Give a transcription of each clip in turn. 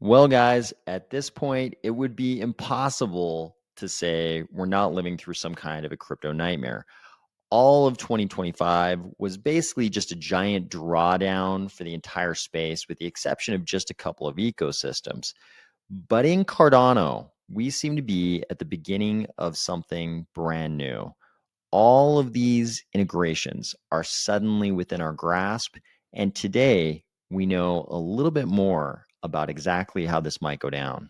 Well, guys, at this point, it would be impossible to say we're not living through some kind of a crypto nightmare. All of 2025 was basically just a giant drawdown for the entire space, with the exception of just a couple of ecosystems. But in Cardano, we seem to be at the beginning of something brand new. All of these integrations are suddenly within our grasp. And today, we know a little bit more about exactly how this might go down.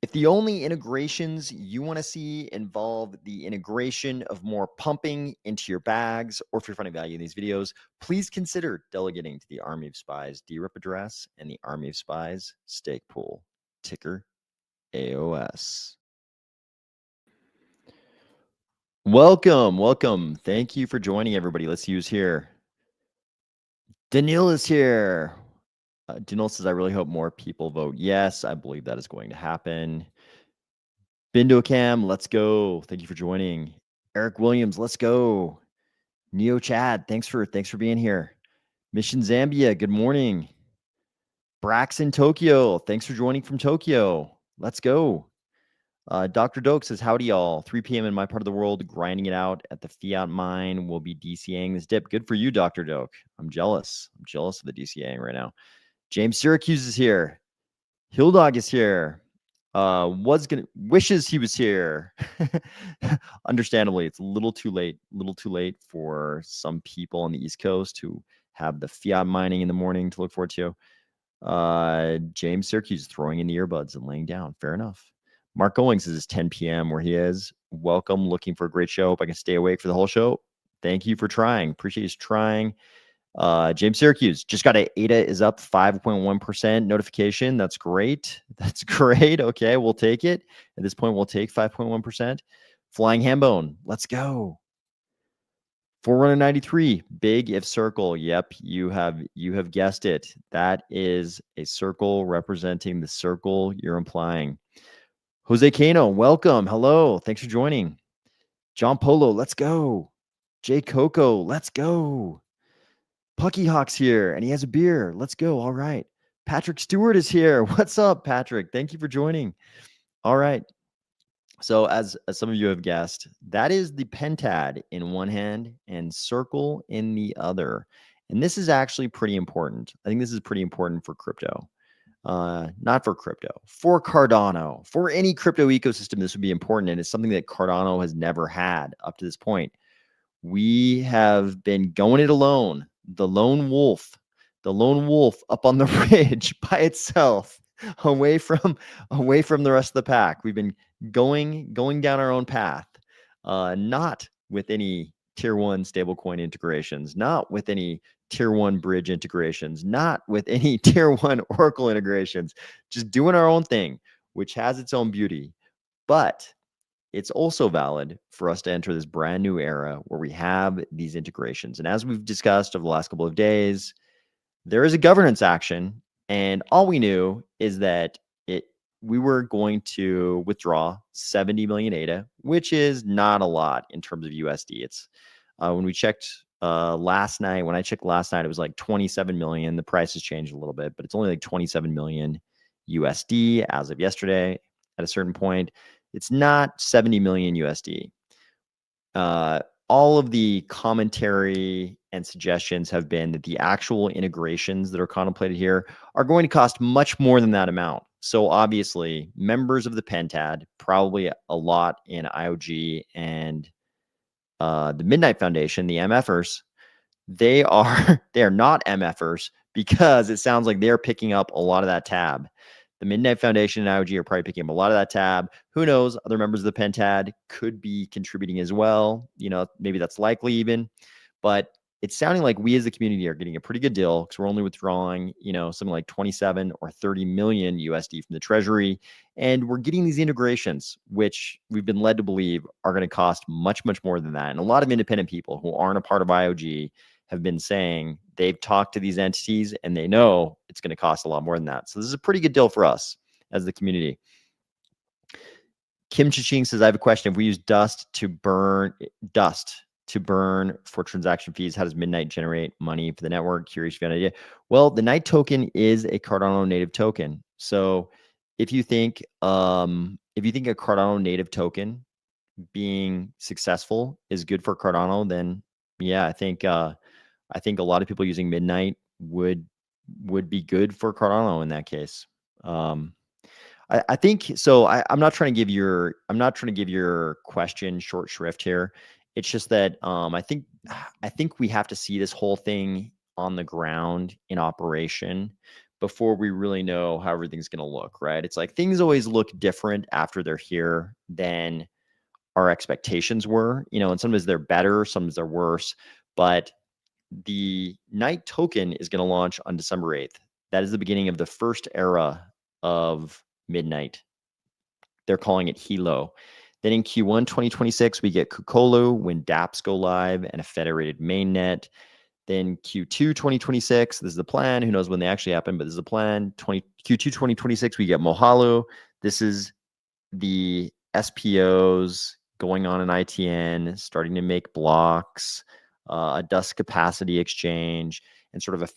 If the only integrations you want to see involve the integration of more pumping into your bags, or if you're finding value in these videos, please consider delegating to the Army of Spies DRep address and the Army of Spies stake pool, ticker AOS. Welcome. Thank you for joining, everybody. Let's use here. Daniil is here. Daniil says, I really hope more people vote yes. I believe that is going to happen. Bindocam, let's go. Thank you for joining. Eric Williams, let's go. Neo Chad, thanks for being here. Mission Zambia, good morning. Braxton Tokyo, thanks for joining from Tokyo. Let's go. Dr. Doak says, howdy, y'all. 3 p.m. in my part of the world, grinding it out at the fiat mine. We'll be DCAing this dip. Good for you, Dr. Doak. I'm jealous. I'm jealous of the DCAing right now. James Syracuse is here. Hilldog is here. Wishes he was here. Understandably, it's a little too late for some people on the East Coast who have the fiat mining in the morning to look forward to. James Syracuse throwing in the earbuds and laying down. Fair enough. Mark Goings is 10 p.m. where he is. Welcome. Looking for a great show. Hope I can stay awake for the whole show. Thank you for trying. Appreciate you trying. James Syracuse just got ADA is up 5.1% notification. That's great. That's great. Okay, we'll take it. At this point, we'll take 5.1%. Flying Hambone, let's go. Forerunner 93, big if circle. Yep, you have guessed it. That is a circle representing the circle you're implying. Jose Cano, welcome. Hello. Thanks for joining. John Polo, let's go. Jay Coco, let's go. Pucky Hawk's here, and he has a beer. Let's go. All right. Patrick Stewart is here. What's up, Patrick? Thank you for joining. All right. So as some of you have guessed, that is the pentad in one hand and circle in the other. And this is actually pretty important. I think this is pretty important for crypto. Not for crypto, for Cardano, for any crypto ecosystem, this would be important. And it's something that Cardano has never had up to this point. We have been going it alone, the lone wolf up on the ridge by itself, away from the rest of the pack. We've been going down our own path, not with any tier 1 stablecoin integrations, not with any tier 1 bridge integrations, not with any tier 1 Oracle integrations, just doing our own thing, which has its own beauty. But it's also valid for us to enter this brand new era where we have these integrations. And as we've discussed over the last couple of days, there is a governance action. And all we knew is that we were going to withdraw 70 million ADA, which is not a lot in terms of USD. It's when we checked last night, when I checked last night, it was like 27 million. The price has changed a little bit, but it's only like 27 million USD as of yesterday. At a certain point, it's not 70 million USD. All of the commentary and suggestions have been that the actual integrations that are contemplated here are going to cost much more than that amount. So obviously, members of the Pentad, probably a lot in IOG and the Midnight Foundation, the MFers, they are not MFers because it sounds like they're picking up a lot of that tab. The Midnight Foundation and IOG are probably picking up a lot of that tab. Who knows? Other members of the Pentad could be contributing as well. You know, maybe that's likely even. But it's sounding like we as a community are getting a pretty good deal because we're only withdrawing, you know, something like 27 or 30 million USD from the treasury. And we're getting these integrations, which we've been led to believe are going to cost much, much more than that. And a lot of independent people who aren't a part of IOG have been saying they've talked to these entities and they know it's going to cost a lot more than that. So this is a pretty good deal for us as the community. Kim Cha-ching says, I have a question. If we use dust to burn for transaction fees, how does Midnight generate money for the network? Curious if you have an idea. Well, the Night token is a Cardano native token. So if you think a Cardano native token being successful is good for Cardano, then yeah, I think a lot of people using Midnight would be good for Cardano in that case. I think so. I'm not trying to give your question short shrift here. It's just that I think we have to see this whole thing on the ground in operation before we really know how everything's going to look, right? It's like things always look different after they're here than our expectations were, and sometimes they're better, sometimes they're worse. But the Night token is going to launch on December 8th. That is the beginning of the first era of Midnight. They're calling it Hilo. Then in Q1 2026, we get Kukolu when dApps go live and a federated mainnet. Then Q2 2026, this is the plan. Who knows when they actually happen, but this is the plan. Q2 2026, we get Mohalu. This is the SPOs going on in ITN, starting to make blocks, a dust capacity exchange, and sort of a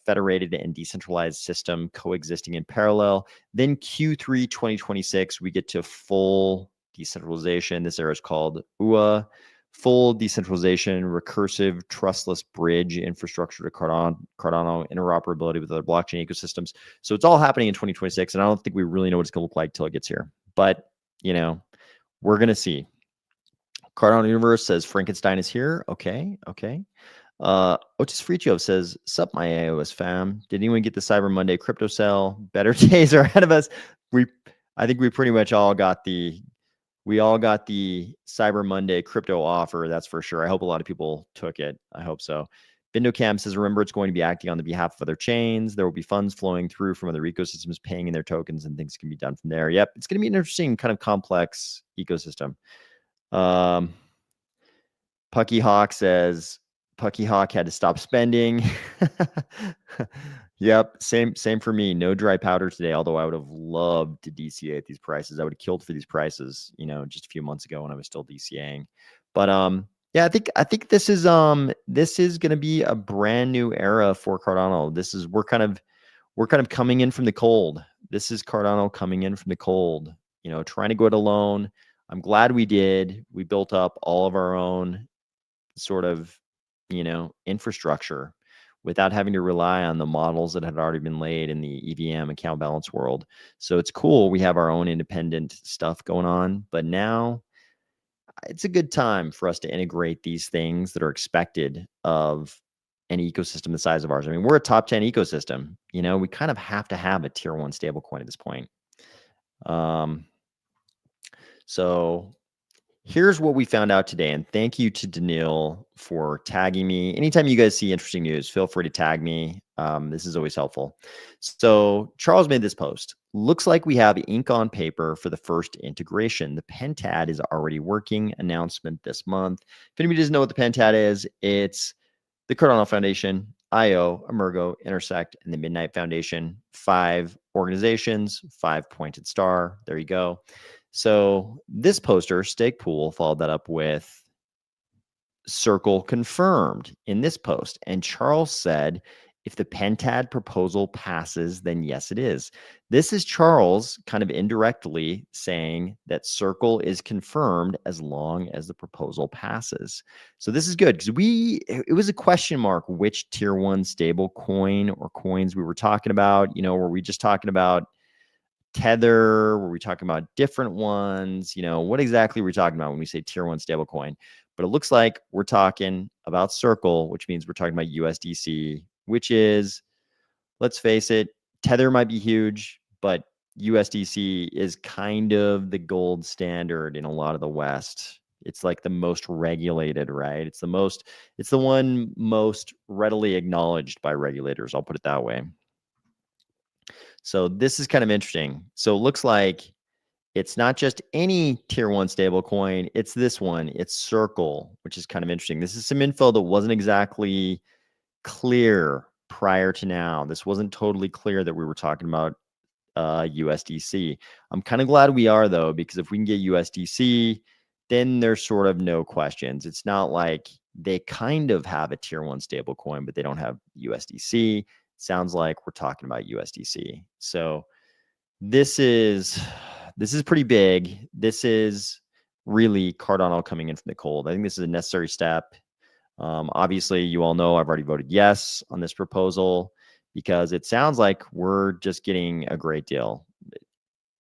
federated and decentralized system coexisting in parallel. Then Q3 2026, we get to full decentralization. This era is called UA, full decentralization, recursive, trustless bridge infrastructure to Cardano, interoperability with other blockchain ecosystems. So it's all happening in 2026, and I don't think we really know what it's going to look like till it gets here. But, we're going to see. Cardano Universe says Frankenstein is here. Okay. Otis Fricio says, sup, my iOS fam. Did anyone get the Cyber Monday crypto sell? Better days are ahead of us. I think we pretty much all got the Cyber Monday crypto offer. That's for sure. I hope a lot of people took it. I hope so. BindoCam says, remember, it's going to be acting on the behalf of other chains. There will be funds flowing through from other ecosystems, paying in their tokens, and things can be done from there. Yep. It's going to be an interesting kind of complex ecosystem. Pucky Hawk says, Pucky Hawk had to stop spending. Yep. Same for me. No dry powder today, although I would have loved to DCA at these prices. I would have killed for these prices, just a few months ago when I was still DCAing. But yeah, I think this is going to be a brand new era for Cardano. We're kind of coming in from the cold. This is Cardano coming in from the cold, trying to go it alone. I'm glad we did. We built up all of our own sort of, infrastructure without having to rely on the models that had already been laid in the EVM account balance world. So it's cool. We have our own independent stuff going on, but now it's a good time for us to integrate these things that are expected of an ecosystem the size of ours. I mean, we're a top 10 ecosystem. We kind of have to have a tier 1 stablecoin at this point. So here's what we found out today. And thank you to Daniil for tagging me. Anytime you guys see interesting news, feel free to tag me. This is always helpful. So Charles made this post. Looks like we have ink on paper for the first integration. The Pentad is already working. Announcement this month. If anybody doesn't know what the Pentad is, it's the Cardano Foundation, IO, Emergo, Intersect, and the Midnight Foundation. 5 organizations, 5-pointed star. There you go. So this poster, Stake Pool, followed that up with Circle confirmed in this post. And Charles said, if the Pentad proposal passes, then yes, it is. This is Charles kind of indirectly saying that Circle is confirmed as long as the proposal passes. So this is good because it was a question mark which tier 1 stable coin or coins we were talking about. Were we just talking about Tether? Were we talking about different ones? What exactly are we talking about when we say tier 1 stablecoin? But it looks like we're talking about Circle, which means we're talking about USDC, which is, let's face it, Tether might be huge, but USDC is kind of the gold standard in a lot of the West. It's like the most regulated, right? It's the one most readily acknowledged by regulators. I'll put it that way. So this is kind of interesting. So it looks like it's not just any tier 1 stable coin. It's this one. It's Circle, which is kind of interesting. This is some info that wasn't exactly clear prior to now. This wasn't totally clear that we were talking about USDC. I'm kind of glad we are, though, because if we can get USDC, then there's sort of no questions. It's not like they kind of have a tier one stable coin, but they don't have USDC. Sounds like we're talking about USDC. So this is pretty big. This is really Cardano coming in from the cold. I think this is a necessary step. Obviously, you all know I've already voted yes on this proposal because it sounds like we're just getting a great deal.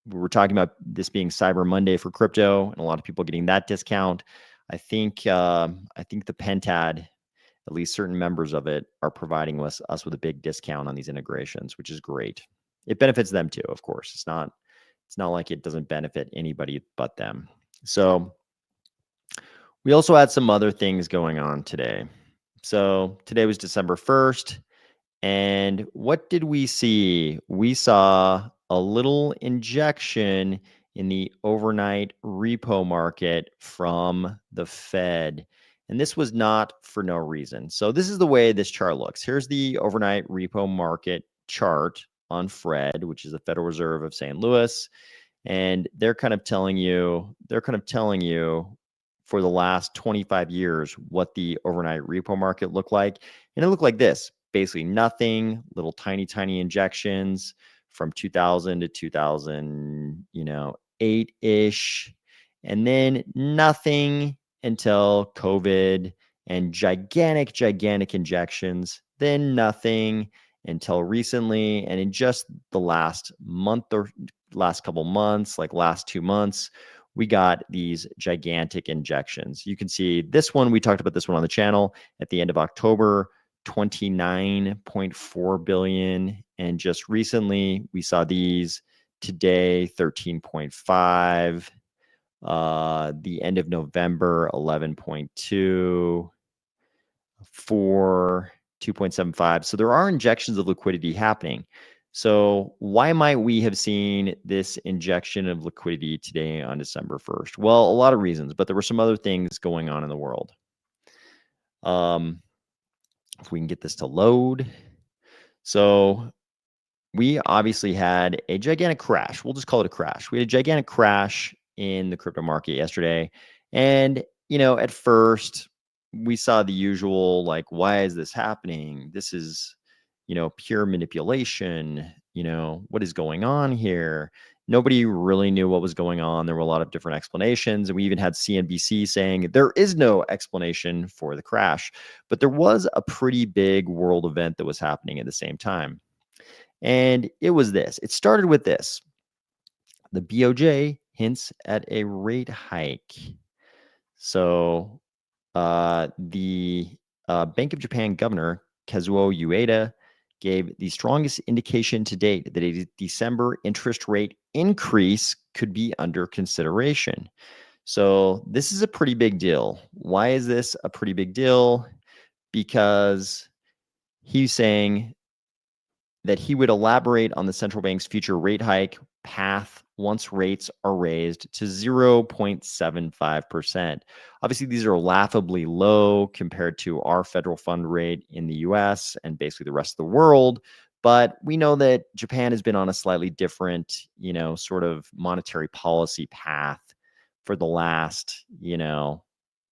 We're talking about this being Cyber Monday for crypto, and a lot of people getting that discount. I think the Pentad, at least certain members of it, are providing us with a big discount on these integrations, which is great. It benefits them too, of course. It's not like it doesn't benefit anybody but them. So we also had some other things going on today. So today was December 1st. And what did we see? We saw a little injection in the overnight repo market from the Fed. And this was not for no reason. So this is the way this chart looks. Here's the overnight repo market chart on Fred, which is the Federal Reserve of St. Louis. And they're kind of telling you for the last 25 years what the overnight repo market looked like. And it looked like this. Basically nothing, little tiny injections from 2000 to 2008-ish, and then nothing until COVID and gigantic injections, then nothing until recently. And in just the last month or last couple months, like last 2 months, we got these gigantic injections. You can see this one, we talked about this one on the channel at the end of October, 29.4 billion. And just recently we saw these today, 13.5, the end of November, 11.2, 4, 2.75. So there are injections of liquidity happening. So why might we have seen this injection of liquidity today on December 1st? Well, a lot of reasons, but there were some other things going on in the world. If we can get this to load. So we obviously had a gigantic crash. We'll just call it a crash. We had a gigantic crash in the crypto market yesterday. And, at first we saw the usual, like, why is this happening? This is, pure manipulation. What is going on here? Nobody really knew what was going on. There were a lot of different explanations. And we even had CNBC saying there is no explanation for the crash. But there was a pretty big world event that was happening at the same time. And it was this. It started with this. The BOJ hints at a rate hike. So the Bank of Japan governor, Kazuo Ueda, gave the strongest indication to date that a December interest rate increase could be under consideration. So this is a pretty big deal. Why is this a pretty big deal? Because he's saying that he would elaborate on the central bank's future rate hike path once rates are raised to 0.75%. Obviously, these are laughably low compared to our federal fund rate in the US and basically the rest of the world. But we know that Japan has been on a slightly different, sort of monetary policy path for the last,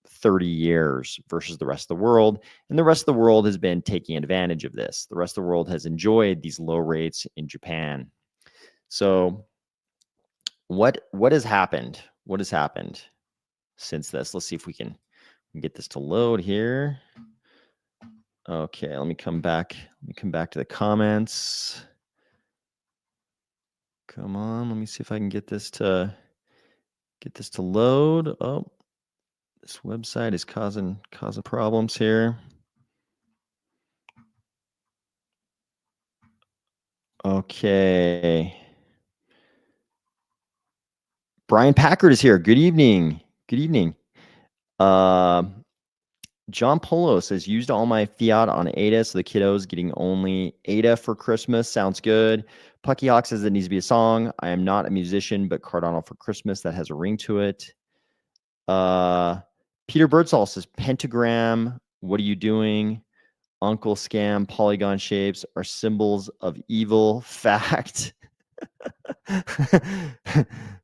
30 years versus the rest of the world. And the rest of the world has been taking advantage of this. The rest of the world has enjoyed these low rates in Japan. So what has happened? What has happened since this? Let's see if we can get this to load here. Okay, let me come back. To the comments. Come on, let me see if I can get this to load. Oh, this website is causing problems here. Okay. Brian Packard is here. Good evening. John Polo says, used all my fiat on ADA, so the kiddos getting only ADA for Christmas. Sounds good. Pucky Hawk says it needs to be a song. I am not a musician, but Cardano for Christmas, that has a ring to it. Peter Birdsall says, pentagram, what are you doing? Uncle Scam, polygon shapes are symbols of evil. Fact.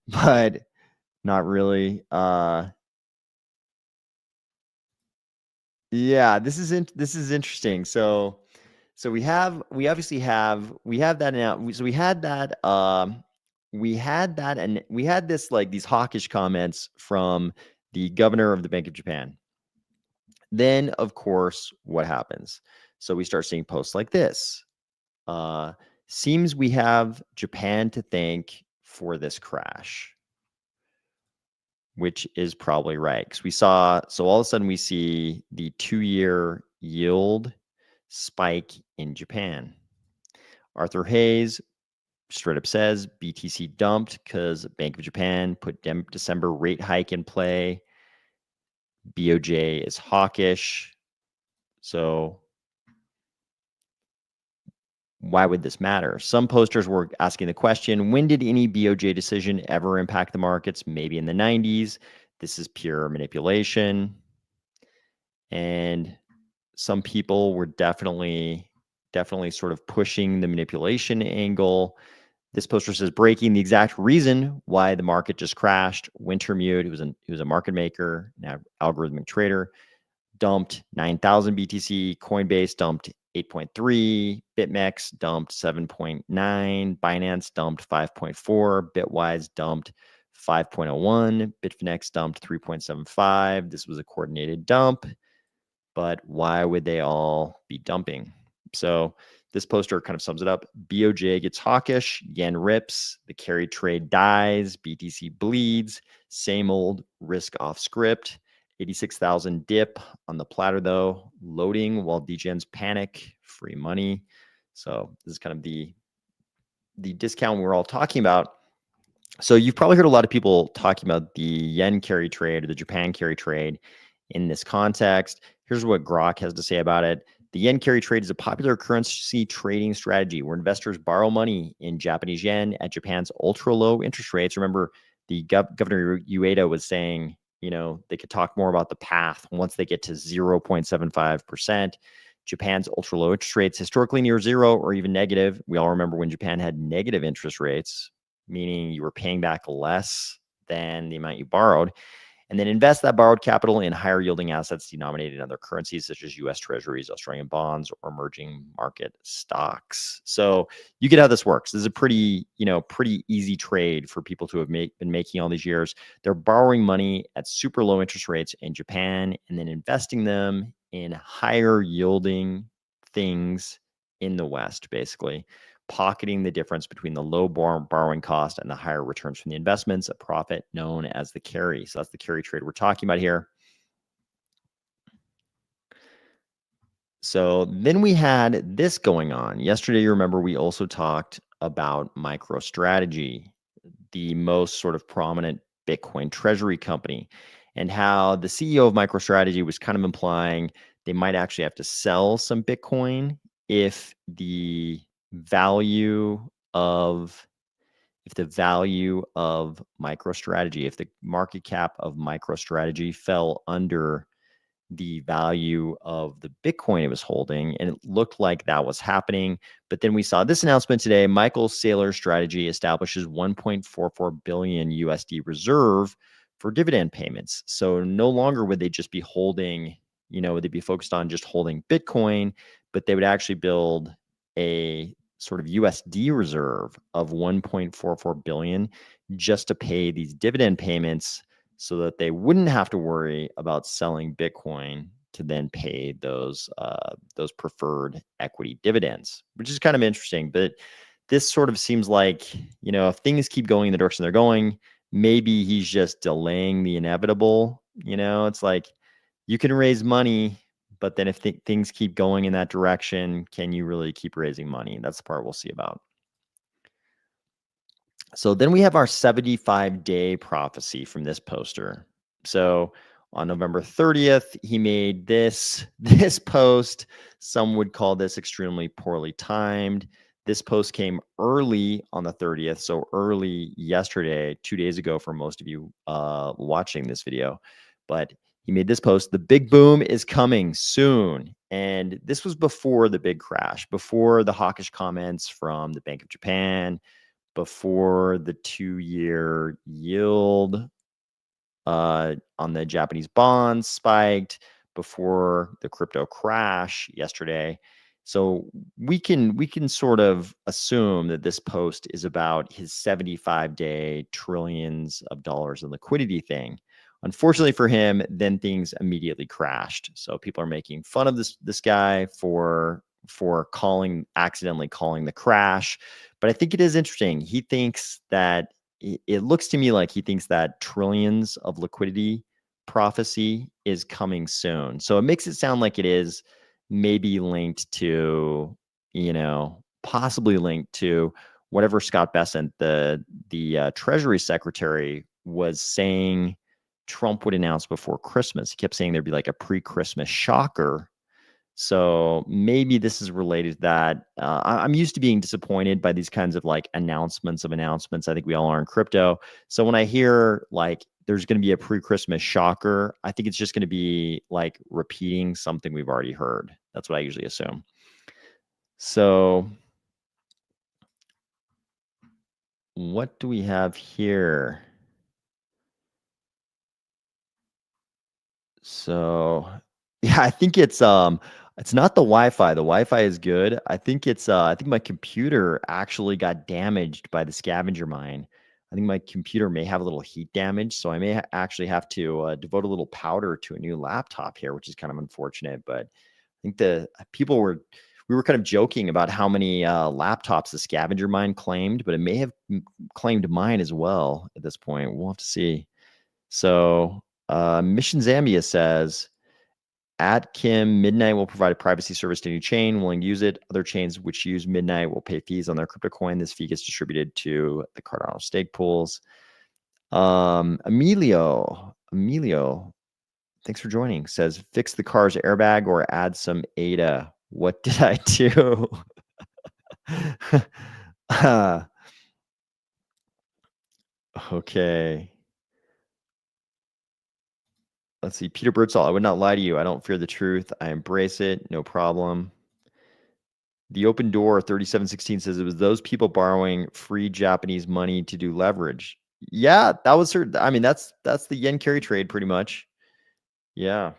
But not really. Yeah, this is interesting. So we obviously have that now. So we had this like these hawkish comments from the governor of the Bank of Japan. Then of course, what happens? So we start seeing posts like this. Uh, Seems we have Japan to thank for this crash, which is probably right. Because so all of a sudden we see the 2-year yield spike in Japan. Arthur Hayes straight up says BTC dumped because Bank of Japan put December rate hike in play. BOJ is hawkish. So why would this matter? Some posters were asking the question, when did any BOJ decision ever impact the markets? Maybe in the 90s. This is pure manipulation. And some people were definitely sort of pushing the manipulation angle. This poster says breaking the exact reason why the market just crashed. Wintermute, he was a market maker, now algorithmic trader, dumped 9,000 BTC. Coinbase dumped 8.3. BitMEX dumped 7.9. Binance dumped 5.4. Bitwise dumped 5.01. Bitfinex dumped 3.75. This was a coordinated dump, but why would they all be dumping? So this poster kind of sums it up. BOJ gets hawkish, yen rips, the carry trade dies, BTC bleeds, same old risk off script. 86,000 dip on the platter though, loading while degens panic, free money. So this is kind of the discount we're all talking about. So you've probably heard a lot of people talking about the yen carry trade or the Japan carry trade in this context. Here's what Grok has to say about it. The yen carry trade is a popular currency trading strategy where investors borrow money in Japanese yen at Japan's ultra low interest rates. Remember, the Governor Ueda was saying, they could talk more about the path once they get to 0.75%. Japan's ultra low interest rates, historically near zero or even negative. We all remember when Japan had negative interest rates, meaning you were paying back less than the amount you borrowed, and then invest that borrowed capital in higher yielding assets denominated in other currencies such as US treasuries, Australian bonds, or emerging market stocks. So you get how this works. This is a pretty easy trade for people to have been making all these years. They're borrowing money at super low interest rates in Japan and then investing them in higher yielding things in the West, basically pocketing the difference between the low borrowing cost and the higher returns from the investments, a profit known as the carry. So that's the carry trade we're talking about here. So then we had this going on. Yesterday, you remember we also talked about MicroStrategy, the most sort of prominent Bitcoin treasury company, and how the CEO of MicroStrategy was kind of implying they might actually have to sell some Bitcoin if the value of MicroStrategy, if the market cap of MicroStrategy fell under the value of the Bitcoin it was holding, and it looked like that was happening. But then we saw this announcement today. Michael Saylor's strategy establishes 1.44 billion USD reserve for dividend payments. So no longer would they just be holding, would they be focused on just holding Bitcoin, but they would actually build a sort of USD reserve of 1.44 billion just to pay these dividend payments so that they wouldn't have to worry about selling Bitcoin to then pay those preferred equity dividends, which is kind of interesting. But this sort of seems like, if things keep going in the direction they're going, maybe he's just delaying the inevitable. It's like you can raise money, but then if things keep going in that direction, can you really keep raising money? That's the part we'll see about. So then we have our 75-day prophecy from this poster. So on November 30th, he made this post. Some would call this extremely poorly timed. This post came early on the 30th, so early yesterday, 2 days ago for most of you watching this video. But he made this post, the big boom is coming soon. And this was before the big crash, before the hawkish comments from the Bank of Japan, before the 2-year yield on the Japanese bonds spiked, before the crypto crash yesterday. So we can sort of assume that this post is about his 75-day trillions of dollars in liquidity thing. Unfortunately for him, then things immediately crashed. So people are making fun of this guy for accidentally calling the crash. But I think it is interesting. He thinks that it looks to me like he thinks that trillions of liquidity prophecy is coming soon. So it makes it sound like it is maybe linked to, possibly linked to whatever Scott Bessent, the Treasury Secretary, was saying Trump would announce before Christmas. He kept saying there'd be like a pre-Christmas shocker. So maybe this is related to that. I'm used to being disappointed by these kinds of like announcements of announcements. I think we all are in crypto. So when I hear like there's going to be a pre-Christmas shocker, I think it's just going to be like repeating something we've already heard. That's what I usually assume. So what do we have here? So yeah, I think it's not the Wi-Fi. The Wi-Fi is good. I think I think my computer actually got damaged by the scavenger mine. I think my computer may have a little heat damage, so I may actually have to devote a little powder to a new laptop here, which is kind of unfortunate. But I think we were kind of joking about how many laptops the scavenger mine claimed, but it may have claimed mine as well at this point. We'll have to see. So Mission Zambia says, at Kim, Midnight will provide a privacy service to any chain willing to use it. Other chains which use Midnight will pay fees on their crypto coin. This fee gets distributed to the Cardano stake pools. Emilio, thanks for joining. Says, fix the car's airbag or add some ADA. What did I do? Okay. Let's see. Peter Birdsall, I would not lie to you. I don't fear the truth. I embrace it. No problem. The Open Door 3716 says it was those people borrowing free Japanese money to do leverage. Yeah, that was her. I mean, that's the yen carry trade pretty much. Yeah.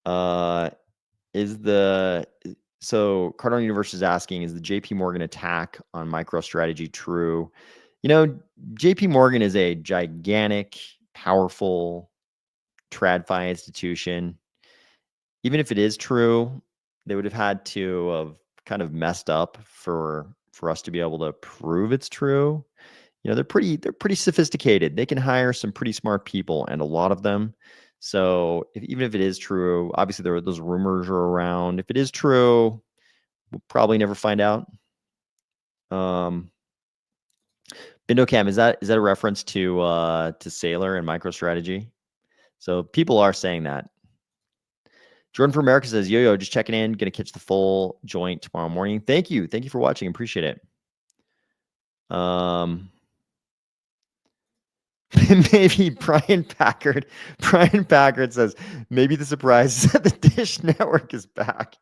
So Cardano Universe is asking, is the JP Morgan attack on MicroStrategy true? JP Morgan is a gigantic, powerful TradFi institution. Even if it is true, they would have had to have kind of messed up for us to be able to prove it's true. They're pretty sophisticated. They can hire some pretty smart people, and a lot of them. So even if it is true, obviously those rumors are around. If it is true, we'll probably never find out. BindoCam, is that a reference to Sailor and MicroStrategy? So people are saying that. Jordan from America says, yo, just checking in. Going to catch the full joint tomorrow morning. Thank you. Thank you for watching. Appreciate it. Maybe Brian Packard says, maybe the surprise is that the Dish Network is back.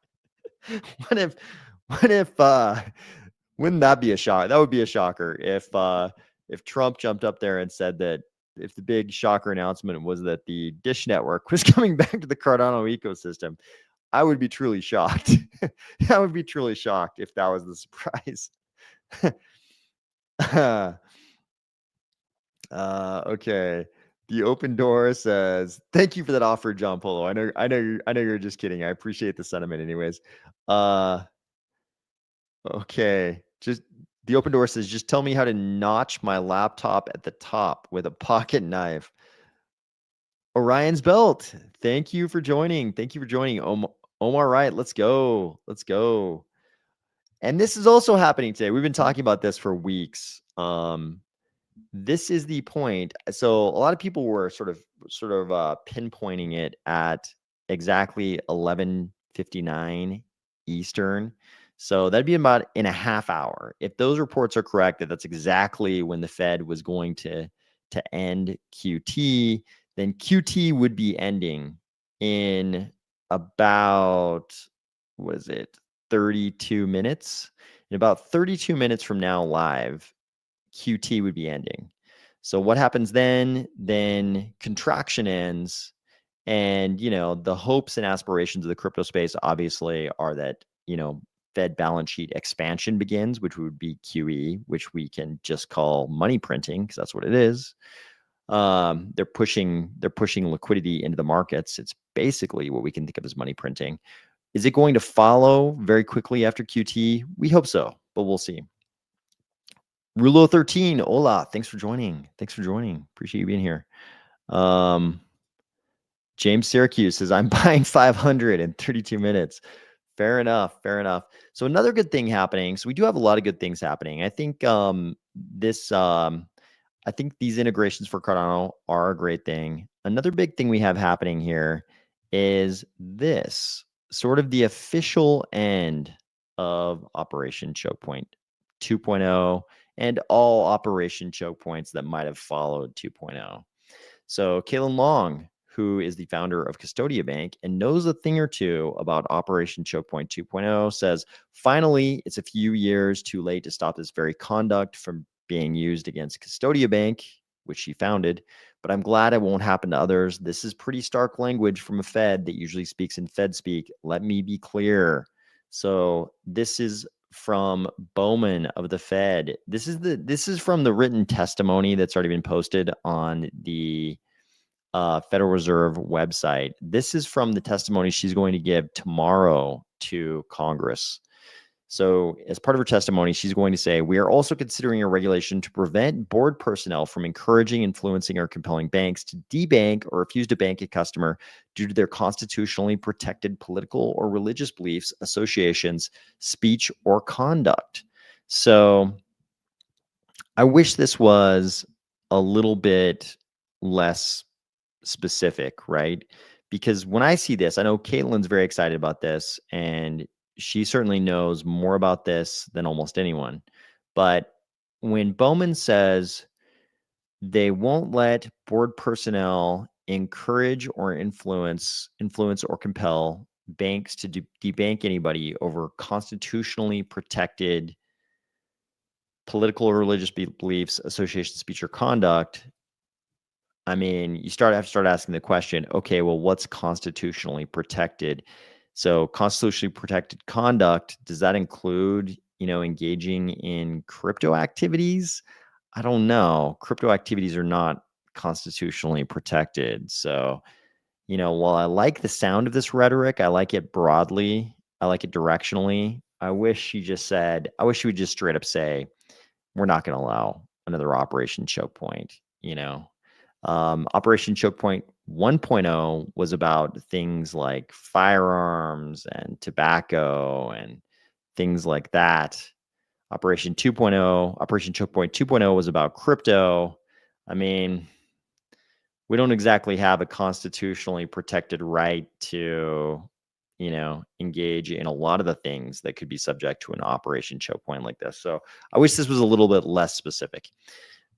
What if wouldn't that be a shock? That would be a shocker if Trump jumped up there and said that if the big shocker announcement was that the Dish Network was coming back to the Cardano ecosystem. I would be truly shocked. I would be truly shocked if that was the surprise. Okay. The Open Door says, thank you for that offer, John Polo. I know you're just kidding. I appreciate the sentiment anyways. Okay. Just the Open Door says, just tell me how to notch my laptop at the top with a pocket knife. Orion's Belt. Thank you for joining. Omar Wright. Let's go. And this is also happening today. We've been talking about this for weeks. This is the point. So a lot of people were sort of pinpointing it at exactly 11:59 Eastern. So that'd be about in a half hour. If those reports are correct, that's exactly when the Fed was going to end QT, then QT would be ending in about, 32 minutes. In about 32 minutes from now live, QT would be ending. So what happens then? Then contraction ends. And, the hopes and aspirations of the crypto space obviously are that, Fed balance sheet expansion begins, which would be QE, which we can just call money printing because that's what it is. They're pushing liquidity into the markets. It's basically what we can think of as money printing. Is it going to follow very quickly after QT? We hope so, but we'll see. Rulo 13, hola, thanks for joining. Appreciate you being here. James Syracuse says, I'm buying 500 in 32 minutes. Fair enough. So another good thing happening. So we do have a lot of good things happening. I think I think these integrations for Cardano are a great thing. Another big thing we have happening here is this sort of the official end of Operation Choke Point 2.0 and all Operation Choke Points that might have followed 2.0. So Kalen Long, who is the founder of Custodia Bank and knows a thing or two about Operation Choke Point 2.0, says, finally, it's a few years too late to stop this very conduct from being used against Custodia Bank, which she founded, but I'm glad it won't happen to others. This is pretty stark language from a Fed that usually speaks in Fed speak. Let me be clear. So this is from Bowman of the Fed. This is from the written testimony that's already been posted on the Federal Reserve website. This is from the testimony she's going to give tomorrow to Congress. So as part of her testimony, she's going to say, we are also considering a regulation to prevent board personnel from encouraging, influencing, or compelling banks to debank or refuse to bank a customer due to their constitutionally protected political or religious beliefs, associations, speech, or conduct. So I wish this was a little bit less specific, right? Because when I see this, I know Caitlin's very excited about this, and she certainly knows more about this than almost anyone. But when Bowman says they won't let board personnel encourage or influence or compel banks to debank anybody over constitutionally protected political or religious beliefs, association, speech, or conduct, I mean, you have to start asking the question, okay, well, what's constitutionally protected? So constitutionally protected conduct, does that include, engaging in crypto activities? I don't know. Crypto activities are not constitutionally protected. So, while I like the sound of this rhetoric, I like it broadly, I like it directionally. I wish she would just straight up say, we're not going to allow another Operation Choke Point, Operation Choke Point 1.0 was about things like firearms and tobacco and things like that. Operation Choke Point 2.0 was about crypto. I mean, we don't exactly have a constitutionally protected right to, engage in a lot of the things that could be subject to an Operation Choke Point like this. So I wish this was a little bit less specific.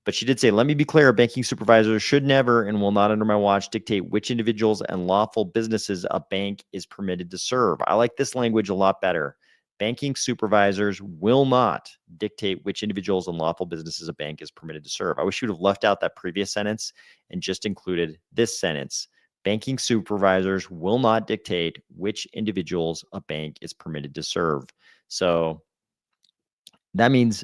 But she did say, let me be clear, banking supervisors should never and will not under my watch dictate which individuals and lawful businesses a bank is permitted to serve. I like this language a lot better. Banking supervisors will not dictate which individuals and lawful businesses a bank is permitted to serve. I wish you would have left out that previous sentence and just included this sentence. Banking supervisors will not dictate which individuals a bank is permitted to serve. So that means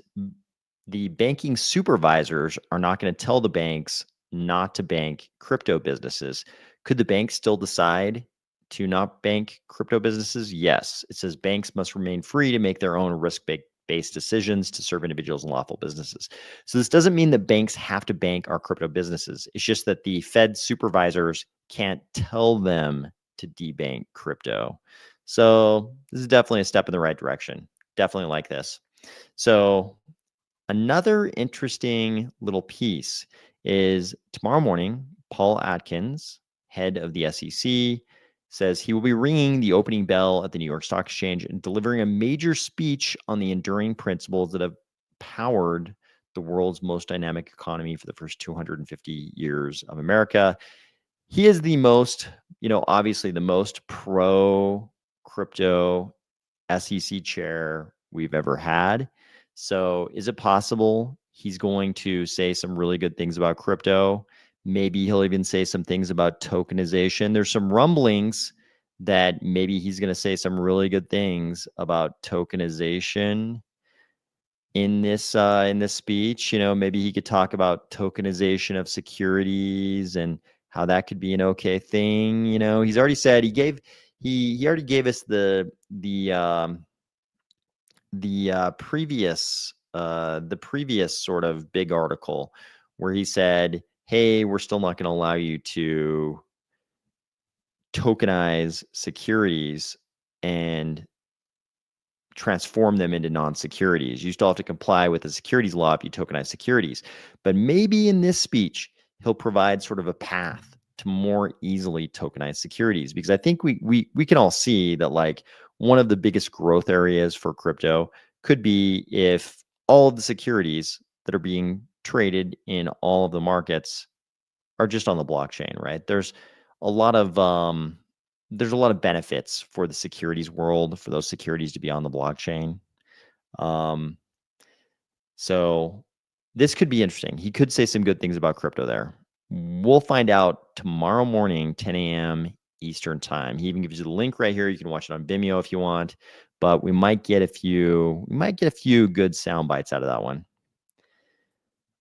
the banking supervisors are not going to tell the banks not to bank crypto businesses. Could the bank still decide to not bank crypto businesses? Yes. It says banks must remain free to make their own risk-based decisions to serve individuals and lawful businesses. So this doesn't mean that banks have to bank our crypto businesses. It's just that the Fed supervisors can't tell them to debank crypto. So this is definitely a step in the right direction. Definitely like this. So another interesting little piece is tomorrow morning, Paul Atkins, head of the SEC, says he will be ringing the opening bell at the New York Stock Exchange and delivering a major speech on the enduring principles that have powered the world's most dynamic economy for the first 250 years of America. He is the most, obviously the most pro crypto SEC chair we've ever had. So is it possible he's going to say some really good things about crypto? Maybe he'll even say some things about tokenization. There's some rumblings that maybe he's going to say some really good things about tokenization in this speech. Maybe he could talk about tokenization of securities and how that could be an okay thing. He's already said he already gave us the previous sort of big article where he said, hey, we're still not going to allow you to tokenize securities and transform them into non-securities. You still have to comply with the securities law if you tokenize securities. But maybe in this speech, he'll provide sort of a path to more easily tokenize securities, because I think we can all see that like one of the biggest growth areas for crypto could be if all of the securities that are being traded in all of the markets are just on the blockchain, right? A lot of there's a lot of benefits for the securities world for those securities to be on the blockchain. Um, so this could be interesting. He could say some good things about crypto there. We'll find out tomorrow morning, 10 a.m. Eastern time. He even gives you the link right here. You can watch it on Vimeo if you want, but we might get a few good sound bites out of that one.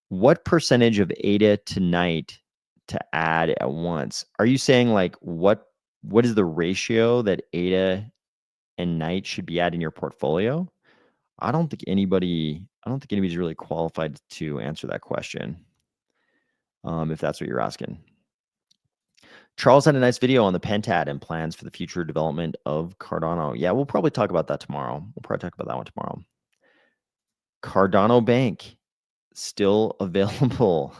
What percentage of ADA tonight to add at once? Are you saying like what is the ratio that ADA and Night should be at in your portfolio? I don't think anybody's really qualified to answer that question. If that's what you're asking. Charles had a nice video on the Pentad and plans for the future development of Cardano. Yeah, we'll probably talk about that tomorrow. We'll probably talk about that one tomorrow. Cardano Bank still available.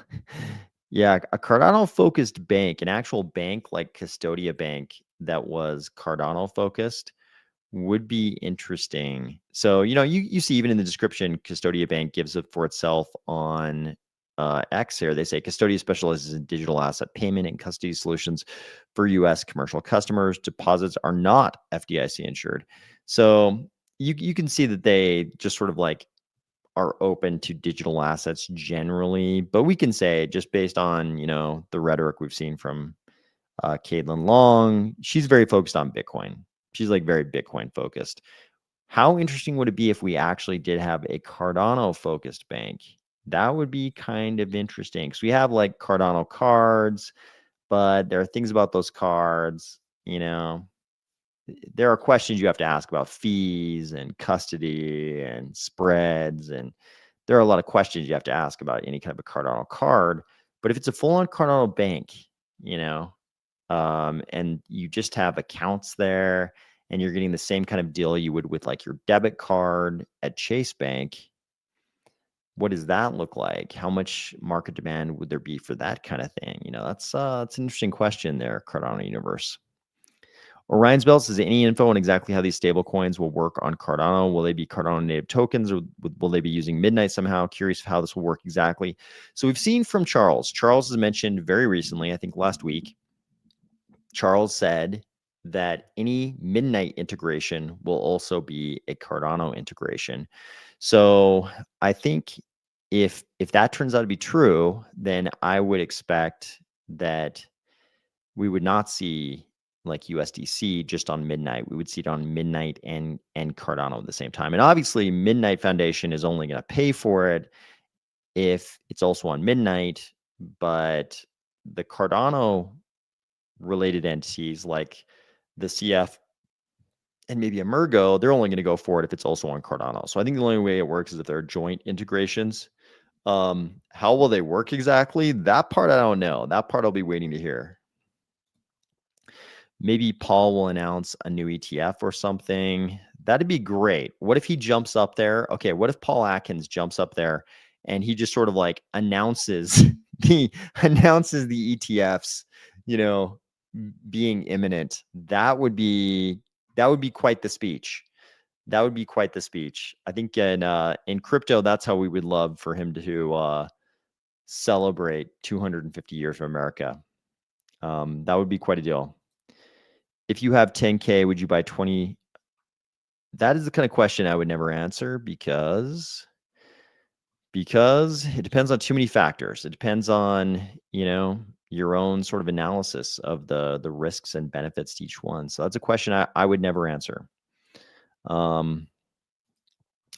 Yeah, a Cardano focused bank, an actual bank like Custodia Bank that was Cardano focused would be interesting. So, you see even in the description, Custodia Bank gives it for itself on X here. They say Custodia specializes in digital asset payment and custody solutions for U.S. commercial customers. Deposits are not FDIC insured. So you can see that they just sort of like are open to digital assets generally, but we can say just based on the rhetoric we've seen from Caitlin Long, she's very focused on Bitcoin. She's like very Bitcoin focused. How interesting would it be if we actually did have a Cardano focused bank? That would be kind of interesting because we have like Cardano cards, but there are things about those cards, there are questions you have to ask about fees and custody and spreads. And there are a lot of questions you have to ask about any kind of a Cardano card. But if it's a full on Cardano bank, and you just have accounts there and you're getting the same kind of deal you would with like your debit card at Chase Bank, what does that look like? How much market demand would there be for that kind of thing? That's an interesting question there, Cardano universe. Orion's Belt says, any info on exactly how these stable coins will work on Cardano? Will they be Cardano native tokens, or will they be using Midnight somehow? Curious how this will work exactly. So we've seen from Charles. Charles has mentioned very recently, I think last week, Charles said that any Midnight integration will also be a Cardano integration. So I think if that turns out to be true, then I would expect that we would not see like USDC just on Midnight. We would see it on Midnight and Cardano at the same time. And obviously, Midnight Foundation is only going to pay for it if it's also on Midnight. But the Cardano related entities like the CF and maybe Emergo, they're only going to go for it if it's also on Cardano. So I think the only way it works is if there are joint integrations. How will they work exactly? That part I don't know. That part I'll be waiting to hear. Maybe Paul will announce a new ETF or something. That'd be great. What if he jumps up there? Okay, what if Paul Atkins jumps up there and he just sort of like announces the ETFs, being imminent? That would be quite the speech. That would be quite the speech. I think in crypto, that's how we would love for him to celebrate 250 years of America. That would be quite a deal. If you have 10K, would you buy 20 That is the kind of question I would never answer because it depends on too many factors. It depends on, your own sort of analysis of the risks and benefits to each one. So that's a question I would never answer. Um,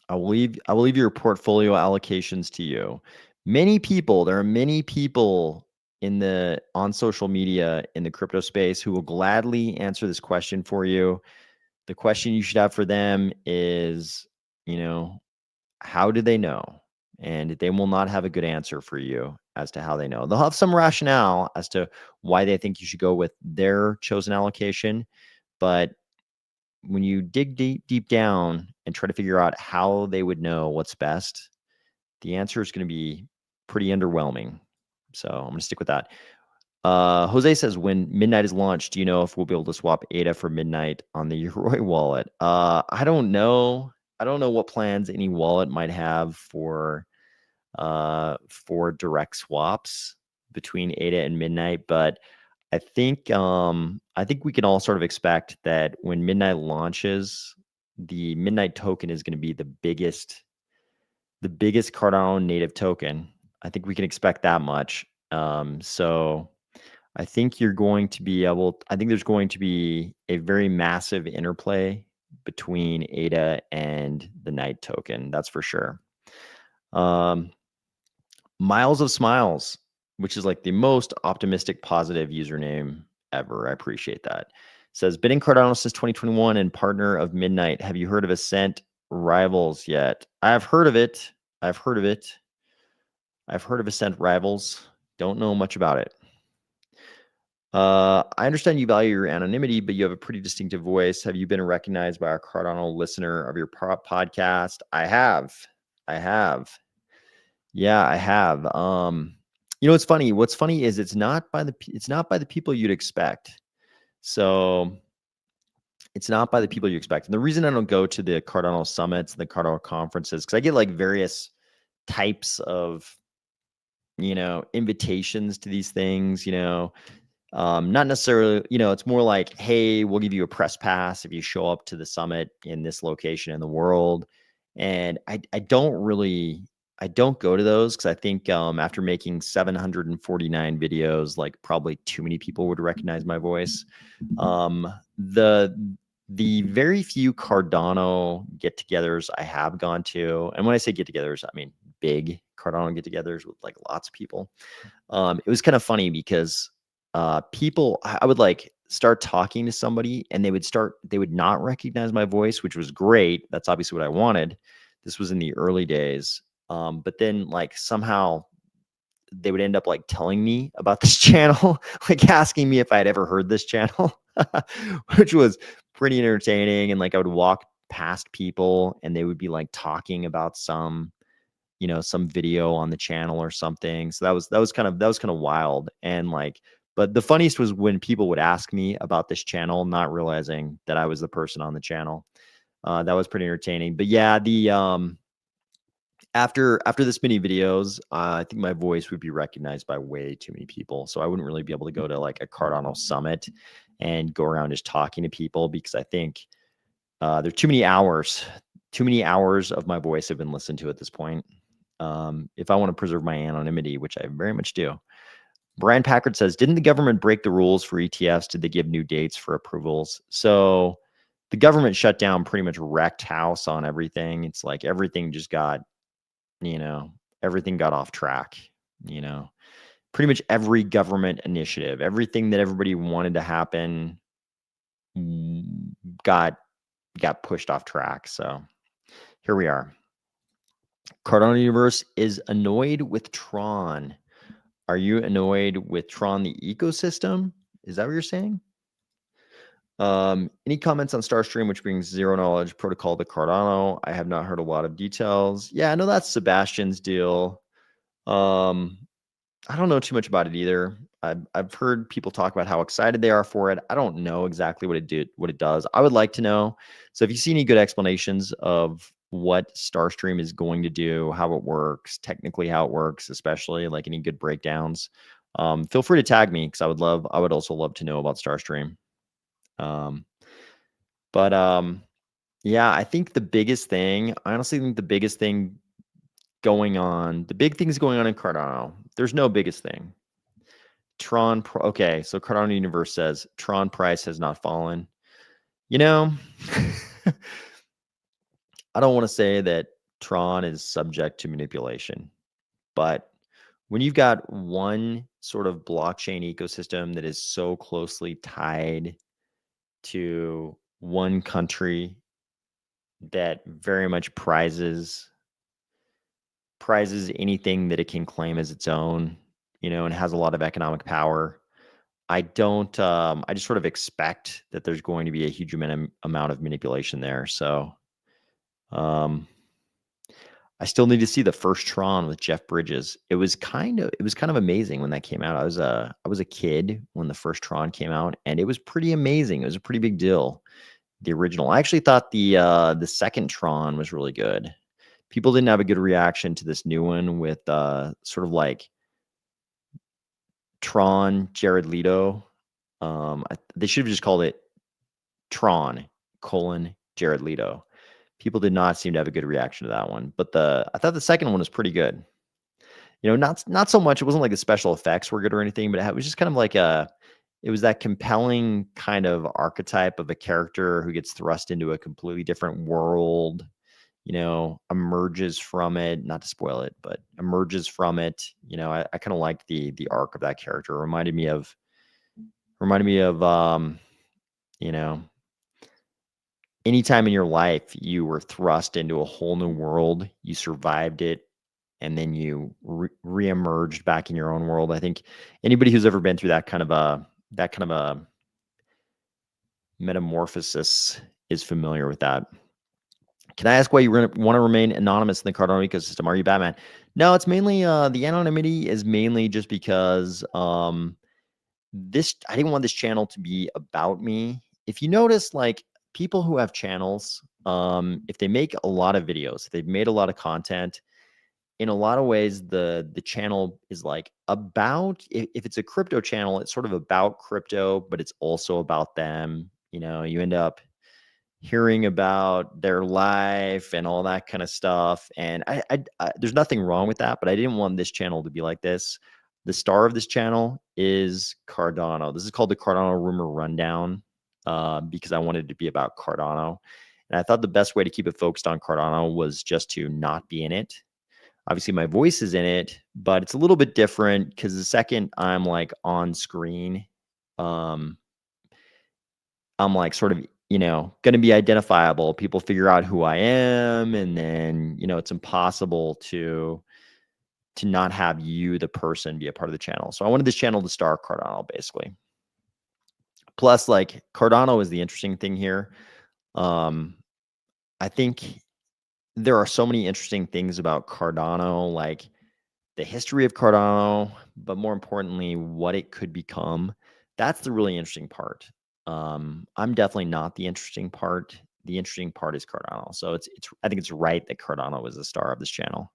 I will leave your portfolio allocations to you. There are many people on social media in the crypto space who will gladly answer this question for you. The question you should have for them is, you know, how do they know? And they will not have a good answer for you as to how they know. They'll have some rationale as to why they think you should go with their chosen allocation, but when you dig deep down and try to figure out how they would know what's best, the answer is going to be pretty underwhelming. So I'm going to stick with that. Jose says, when Midnight is launched, do you know if we'll be able to swap ADA for Midnight on the Yoroi wallet? I don't know. I don't know what plans any wallet might have for direct swaps between ADA and Midnight, but I think we can all sort of expect that when Midnight launches, the Midnight token is going to be the biggest Cardano native token. I think we can expect that much. So I think I think there's going to be a very massive interplay between ADA and the Night token. That's for sure. Miles of Smiles, which is like the most optimistic, positive username ever. I appreciate that. Says, been in Cardano since 2021 and partner of Midnight. Have you heard of Ascent Rivals yet? I've heard of it. I've heard of it. I've heard of Ascent Rivals. Don't know much about it. I understand you value your anonymity, but you have a pretty distinctive voice. Have you been recognized by a Cardano listener of your podcast? I have. Yeah, I have. It's funny. What's funny is it's not by the people you'd expect. So it's not by the people you expect. And the reason I don't go to the Cardano summits and the Cardano conferences, because I get like various types of, invitations to these things, not necessarily, it's more like, hey, we'll give you a press pass if you show up to the summit in this location in the world. And I don't go to those because I think after making 749 videos, like probably too many people would recognize my voice. The very few Cardano get-togethers I have gone to, and when I say get-togethers, I mean big Cardano get-togethers with like lots of people. It was kind of funny because I would like start talking to somebody and they would not recognize my voice, which was great. That's obviously what I wanted. This was in the early days. But then like somehow they would end up like telling me about this channel, like asking me if I had ever heard this channel, which was pretty entertaining. And like I would walk past people and they would be like talking about some video on the channel or something. So that was kind of wild. And like, but the funniest was when people would ask me about this channel, not realizing that I was the person on the channel. That was pretty entertaining. But yeah, the after this many videos, I think my voice would be recognized by way too many people. So I wouldn't really be able to go to like a Cardano summit and go around just talking to people because I think there are too many hours. Too many hours of my voice have been listened to at this point. If I want to preserve my anonymity, which I very much do. Brian Packard says, didn't the government break the rules for ETFs? Did they give new dates for approvals? So the government shut down, pretty much wrecked house on everything. It's like everything just got, everything got off track, pretty much every government initiative, everything that everybody wanted to happen got pushed off track. So here we are. Cardano Universe is annoyed with Tron. Are you annoyed with Tron, the ecosystem? Is that what you're saying? Any comments on Starstream, which brings zero knowledge protocol to Cardano? I have not heard a lot of details. Yeah, I know that's Sebastian's deal. I don't know too much about it either. I've heard people talk about how excited they are for it. I don't know exactly what it does. I would like to know. So if you see any good explanations of what Starstream is going to do, how it works, technically how it works, especially like any good breakdowns, feel free to tag me because I would also love to know about Starstream. But Yeah, I think the biggest thing, I honestly think the biggest thing going on, the big things going on in Cardano, there's no biggest thing. Okay, so Cardano Universe says Tron price has not fallen. You know, I don't want to say that Tron is subject to manipulation, but when you've got one sort of blockchain ecosystem that is so closely tied to one country that very much prizes anything that it can claim as its own, and has a lot of economic power. I just sort of expect that there's going to be a huge amount of manipulation there. So, um, I still need to see the first Tron with Jeff Bridges. It was kind of amazing when that came out. I was a kid when the first Tron came out, and it was pretty amazing. It was a pretty big deal. The original. I actually thought the second Tron was really good. People didn't have a good reaction to this new one with sort of like Tron Jared Leto. They should have just called it Tron Jared Leto. People did not seem to have a good reaction to that one, but I thought the second one was pretty good. Not so much. It wasn't like the special effects were good or anything, but it was just kind of like it was that compelling kind of archetype of a character who gets thrust into a completely different world, emerges from it, not to spoil it, but emerges from it. I kind of liked the arc of that character. It reminded me of you know, anytime in your life you were thrust into a whole new world, you survived it, and then you reemerged back in your own world. I think anybody who's ever been through that kind of a metamorphosis is familiar with that. Can I ask why you want to remain anonymous in the Cardano ecosystem? Are you Batman? No, it's mainly the anonymity is mainly just because this I didn't want this channel to be about me. If you notice, like people who have channels, if they make a lot of videos, if they've made a lot of content, in a lot of ways, the channel is like about if it's a crypto channel, it's sort of about crypto, but it's also about them. You end up hearing about their life and all that kind of stuff. And there's nothing wrong with that, but I didn't want this channel to be like this. The star of this channel is Cardano. This is called the Cardano Rumor Rundown because I wanted it to be about Cardano. And I thought the best way to keep it focused on Cardano was just to not be in it. Obviously, my voice is in it, but it's a little bit different because the second I'm like on screen, um, I'm like sort of, going to be identifiable. People figure out who I am, and then, it's impossible to not have you, the person, be a part of the channel. So I wanted this channel to star Cardano, basically. Plus, like Cardano is the interesting thing here. Um, I think there are so many interesting things about Cardano, like the history of Cardano, but more importantly, what it could become. That's the really interesting part. I'm definitely not the interesting part. The interesting part is Cardano. So I think it's right that Cardano is the star of this channel.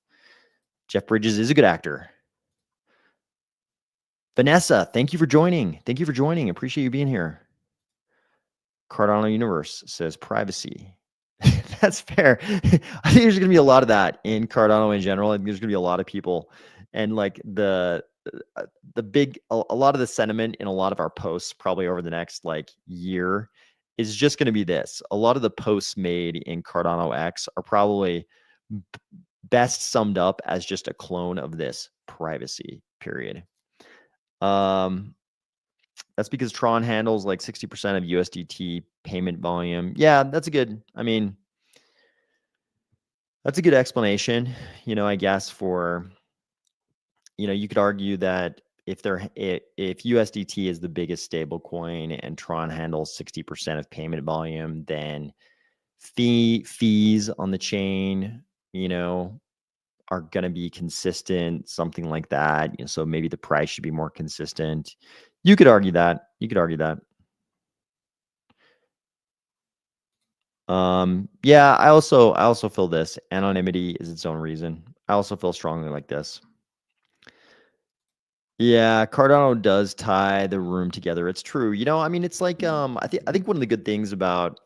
Jeff Bridges is a good actor. Vanessa, thank you for joining. Thank you for joining. Appreciate you being here. Cardano Universe says privacy. That's fair. I think there's going to be a lot of that in Cardano in general. I think there's going to be a lot of people, and like a lot of the sentiment in a lot of our posts probably over the next like year is just going to be this. A lot of the posts made in Cardano X are probably best summed up as just a clone of this privacy period. That's because Tron handles like 60% of USDT payment volume. Yeah, that's a good explanation, I guess for, you could argue that if USDT is the biggest stable coin and Tron handles 60% of payment volume, then fees on the chain, are going to be consistent, something like that. So maybe the price should be more consistent. You could argue that. Yeah, I also feel this. Anonymity is its own reason. I also feel strongly like this. Yeah, Cardano does tie the room together. It's true. It's like I think one of the good things about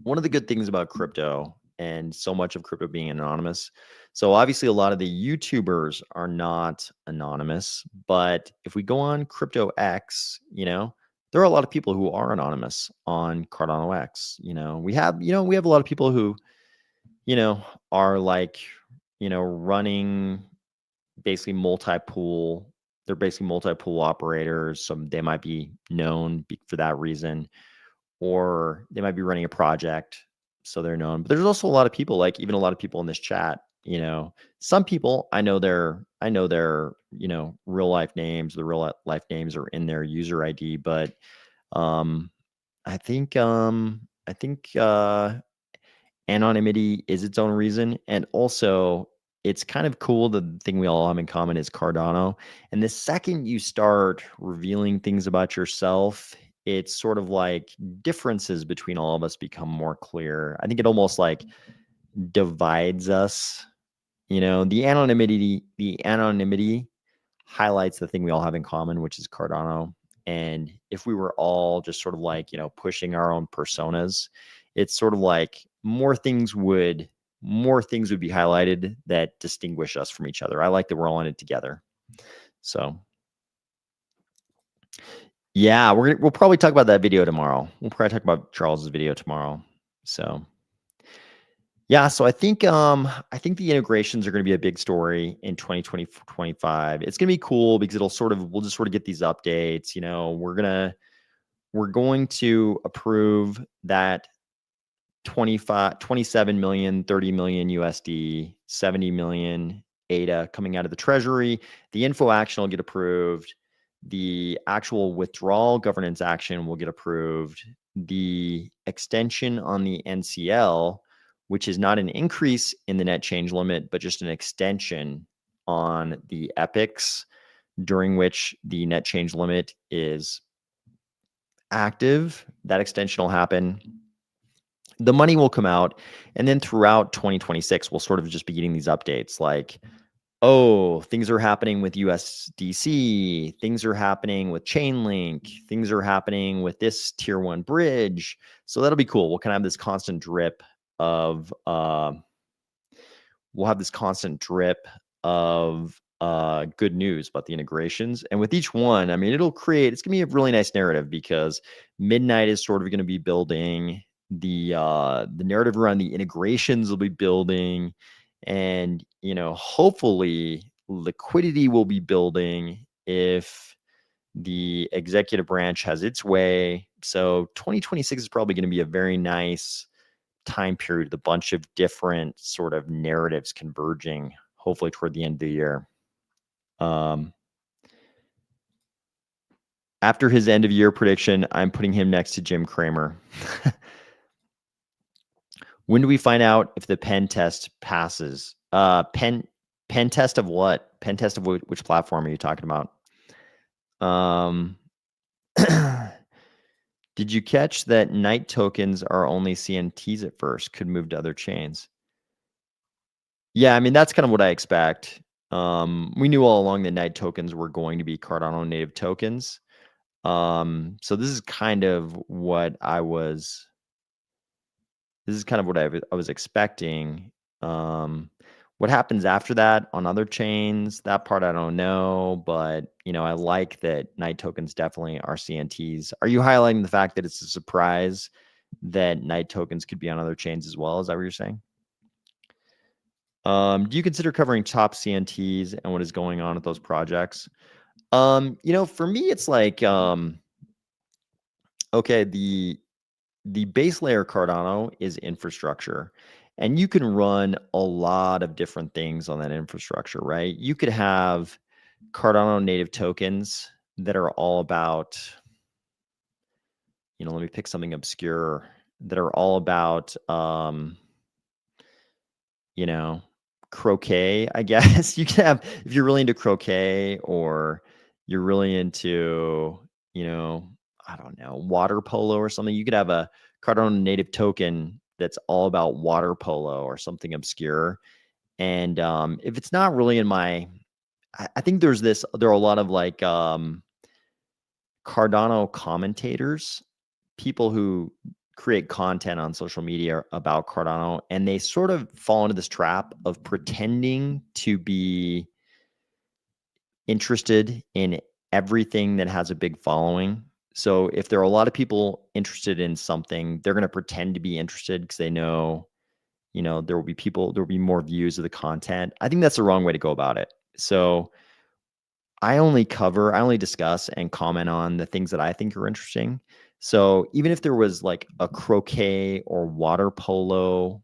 one of the good things about crypto and so much of crypto being anonymous. So obviously a lot of the YouTubers are not anonymous, but if we go on Crypto X, there are a lot of people who are anonymous on Cardano X. We have a lot of people who, are like, running basically multi-pool. They're basically multi-pool operators. So they might be known for that reason, or they might be running a project, so they're known. But there's also a lot of people, like even a lot of people in this chat. Some people I know their real life names. The real life names are in their user ID, but um, I think anonymity is its own reason, and also it's kind of cool. The thing we all have in common is Cardano, and the second you start revealing things about yourself, it's sort of like differences between all of us become more clear. I think it almost like divides us. The anonymity highlights the thing we all have in common, which is Cardano. And if we were all just sort of like, pushing our own personas, it's sort of like more things would be highlighted that distinguish us from each other. I like that we're all in it together. So yeah, we'll probably talk about that video tomorrow. We'll probably talk about Charles's video tomorrow. So yeah, so I think the integrations are going to be a big story in 2025. It's going to be cool because we'll just sort of get these updates. We're going to approve that 25, 27 million, 30 million USD, 70 million ADA coming out of the treasury. The info action will get approved. The actual withdrawal governance action will get approved. The extension on the NCL, which is not an increase in the net change limit, but just an extension on the epochs during which the net change limit is active. That extension will happen. The money will come out, and then throughout 2026, we'll sort of just be getting these updates like, oh, things are happening with USDC, things are happening with Chainlink, things are happening with this tier one bridge. So that'll be cool. We'll kind of have this constant drip of good news about the integrations. And with each one, I mean, it's going to be a really nice narrative because Midnight is sort of going to be building the narrative around the integrations will be building, and hopefully liquidity will be building if the executive branch has its way. So 2026 is probably going to be a very nice time period with a bunch of different sort of narratives converging, hopefully toward the end of the year. After his end of year prediction, I'm putting him next to Jim Cramer. When do we find out if the pen test passes? Pen test of what? Pen test of which platform are you talking about? Did you catch that Night tokens are only CNTs at first? Could move to other chains. Yeah, I mean, that's kind of what I expect. We knew all along that Night tokens were going to be Cardano native tokens. So this is kind of what I was expecting. What happens after that on other chains, that part I don't know, but I like that Night tokens definitely are CNTs. Are you highlighting the fact that it's a surprise that Night tokens could be on other chains as well? Is that what you're saying? Do you consider covering top CNTs and what is going on with those projects? For me, it's like, okay, the base layer Cardano is infrastructure, and you can run a lot of different things on that infrastructure, right? You could have Cardano native tokens that are all about, let me pick something obscure, that are all about, croquet, I guess. You can have, if you're really into croquet, or you're really into, I don't know, water polo or something, you could have a Cardano native token that's all about water polo or something obscure. And if it's not really in my, I think there are a lot of like Cardano commentators, people who create content on social media about Cardano, and they sort of fall into this trap of pretending to be interested in everything that has a big following. So if there are a lot of people interested in something, they're going to pretend to be interested because they know, there will be people, there will be more views of the content. I think that's the wrong way to go about it. So I only discuss and comment on the things that I think are interesting. So even if there was like a croquet or water polo,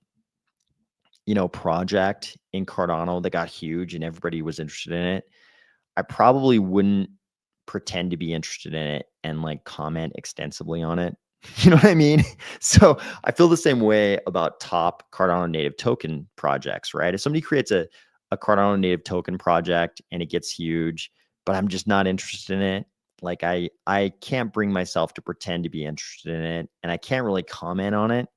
project in Cardano that got huge and everybody was interested in it, I probably wouldn't pretend to be interested in it and like comment extensively on it. You know what I mean? So I feel the same way about top Cardano native token projects, right? If somebody creates a Cardano native token project and it gets huge, but I'm just not interested in it, like I can't bring myself to pretend to be interested in it, and I can't really comment on it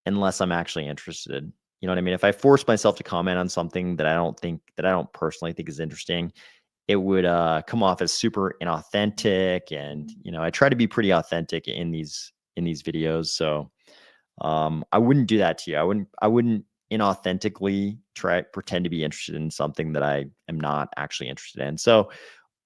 unless I'm actually interested. You know what I mean? If I force myself to comment on something that I don't personally think is interesting, it would come off as super inauthentic. And I try to be pretty authentic in these videos. So I wouldn't do that to you. I wouldn't inauthentically pretend to be interested in something that I am not actually interested in. So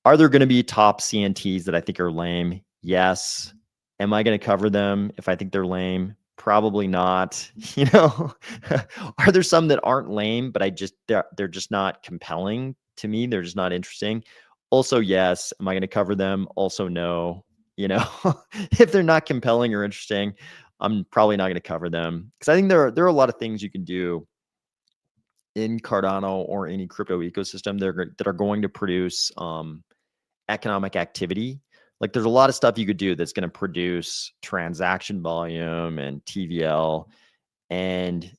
are there going to be top CNTs that I think are lame? Yes. Am I going to cover them if I think they're lame? Probably not. Are there some that aren't lame, but they're just not compelling to me? They're just not interesting. Also, yes. Am I going to cover them? Also, no. If they're not compelling or interesting, I'm probably not going to cover them, because I think there are a lot of things you can do in Cardano or any crypto ecosystem that are going to produce economic activity. Like there's a lot of stuff you could do that's going to produce transaction volume and TVL. And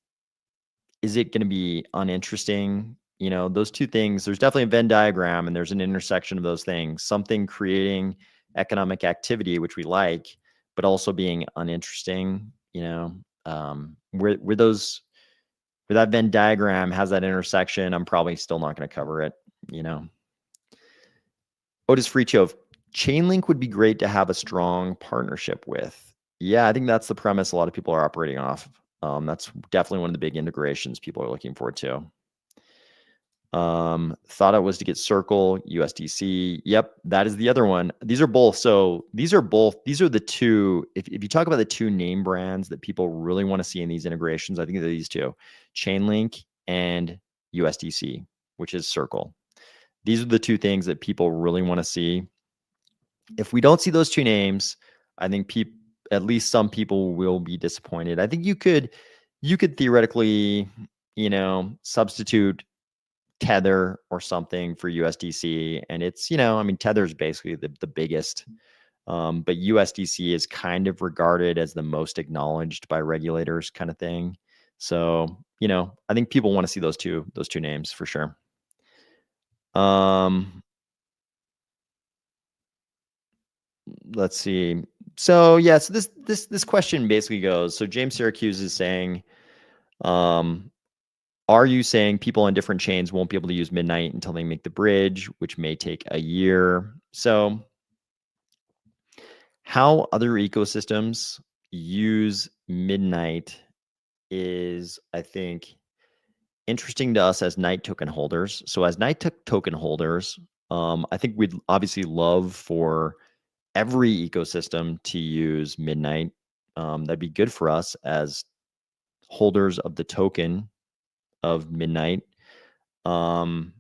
is it going to be uninteresting? Those two things, there's definitely a Venn diagram and there's an intersection of those things. Something creating economic activity, which we like, but also being uninteresting, where that Venn diagram has that intersection, I'm probably still not going to cover it, you know. Otis Fricho, Chainlink would be great to have a strong partnership with. Yeah, I think that's the premise a lot of people are operating off. That's definitely one of the big integrations people are looking forward to. Thought it was to get Circle, USDC. Yep, that is the other one. These are both. So these are the two. If you talk about the two name brands that people really want to see in these integrations, I think they're these two: Chainlink and USDC, which is Circle. These are the two things that people really want to see. If we don't see those two names, I think at least some people will be disappointed. I think you could theoretically, substitute Tether or something for USDC, and it's, Tether is basically the biggest, but USDC is kind of regarded as the most acknowledged by regulators, kind of thing. So, I think people want to see those two names for sure. Let's see. So yeah, so this question basically goes, so James Syracuse is saying, are you saying people on different chains won't be able to use Midnight until they make the bridge, which may take a year? So how other ecosystems use Midnight is, I think, interesting to us as Night token holders. So as Night token holders, I think we'd obviously love for every ecosystem to use Midnight. That'd be good for us as holders of the token of Midnight. But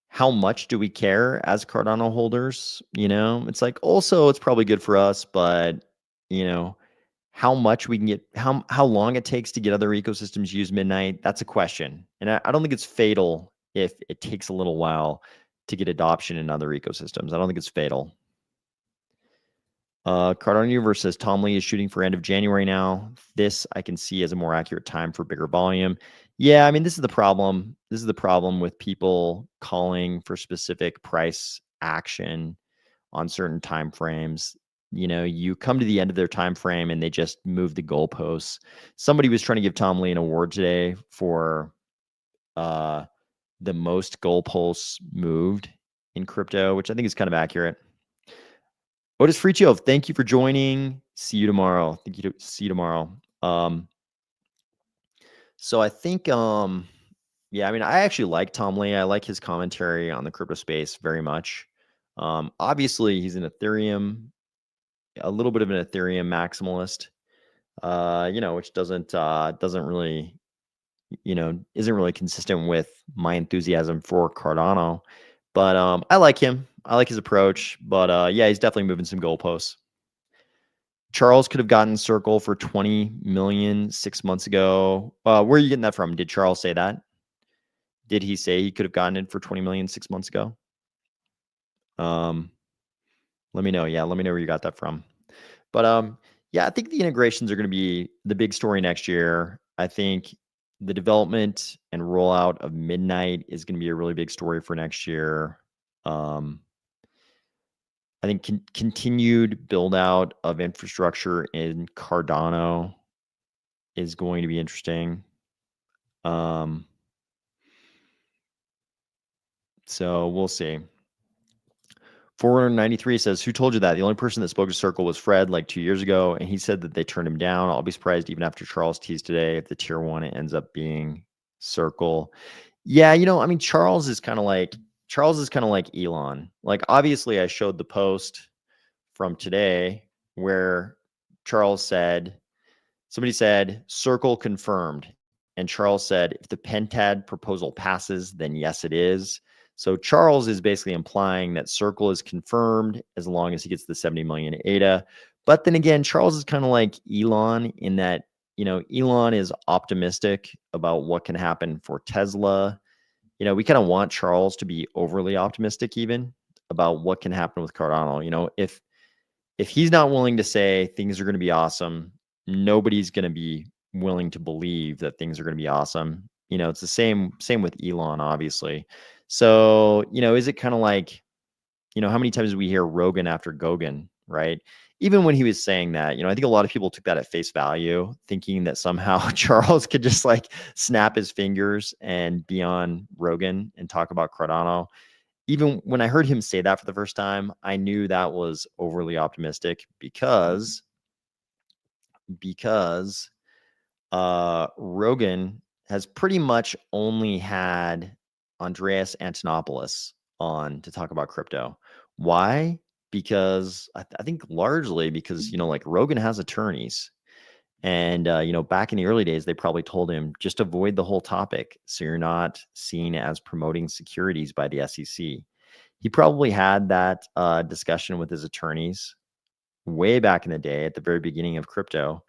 how much do we care as Cardano holders? It's like, also it's probably good for us, but how much we can get, how long it takes to get other ecosystems use Midnight, that's a question. And I don't think it's fatal if it takes a little while to get adoption in other ecosystems. I don't think it's fatal. Cardano Universe says Tom Lee is shooting for end of January now. This I can see as a more accurate time for bigger volume. Yeah, I mean, this is the problem. This is the problem with people calling for specific price action on certain time frames. You come to the end of their time frame and they just move the goalposts. Somebody was trying to give Tom Lee an award today for the most goalposts moved in crypto, which I think is kind of accurate. Otis Fricio, thank you for joining. See you tomorrow. See you tomorrow. So I think, yeah, I mean, I actually like Tom Lee. I like his commentary on the crypto space very much. Obviously, he's an Ethereum, a little bit of an Ethereum maximalist, which doesn't really, isn't really consistent with my enthusiasm for Cardano. But I like him. I like his approach. But yeah, he's definitely moving some goalposts. Charles could have gotten Circle for 20 million 6 months ago. Where are you getting that from? Did Charles say that? Did he say he could have gotten it for 20 million 6 months ago? Let me know. Yeah, let me know where you got that from. But yeah, I think the integrations are going to be the big story next year. I think the development and rollout of Midnight is going to be a really big story for next year. I think continued build out of infrastructure in Cardano is going to be interesting. So we'll see. 493 says, who told you that? The only person that spoke to Circle was Fred like 2 years ago, and he said that they turned him down. I'll be surprised even after Charles teased today if the tier one ends up being Circle. Yeah, I mean, Charles is kind of like Elon. Like, obviously, I showed the post from today where Charles said, somebody said, Circle confirmed. And Charles said, if the Pentad proposal passes, then yes, it is. So Charles is basically implying that Circle is confirmed as long as he gets the 70 million ADA. But then again, Charles is kind of like Elon in that, Elon is optimistic about what can happen for Tesla. We kind of want Charles to be overly optimistic even about what can happen with Cardano. If he's not willing to say things are going to be awesome, nobody's going to be willing to believe that things are going to be awesome. It's the same with Elon, obviously. So, is it kind of like, how many times do we hear Rogan after Gogan, right? Even when he was saying that, I think a lot of people took that at face value, thinking that somehow Charles could just like snap his fingers and be on Rogan and talk about Cardano. Even when I heard him say that for the first time, I knew that was overly optimistic because Rogan has pretty much only had Andreas Antonopoulos on to talk about crypto. Why? Because I think largely because, like Rogan has attorneys. And, back in the early days, they probably told him just avoid the whole topic so you're not seen as promoting securities by the SEC. He probably had that discussion with his attorneys way back in the day at the very beginning of crypto.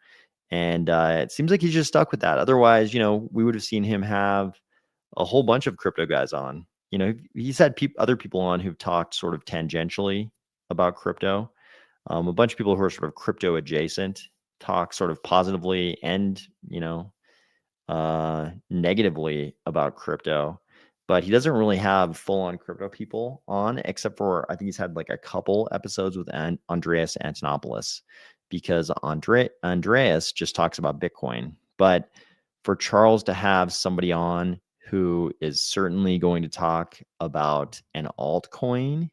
And it seems like he's just stuck with that. Otherwise, we would have seen him have a whole bunch of crypto guys on. He's had other people on who've talked sort of tangentially about crypto. A bunch of people who are sort of crypto adjacent talk sort of positively and, negatively about crypto. But he doesn't really have full on crypto people on, except for I think he's had like a couple episodes with Andreas Antonopoulos, because Andreas just talks about Bitcoin. But for Charles to have somebody on who is certainly going to talk about an altcoin,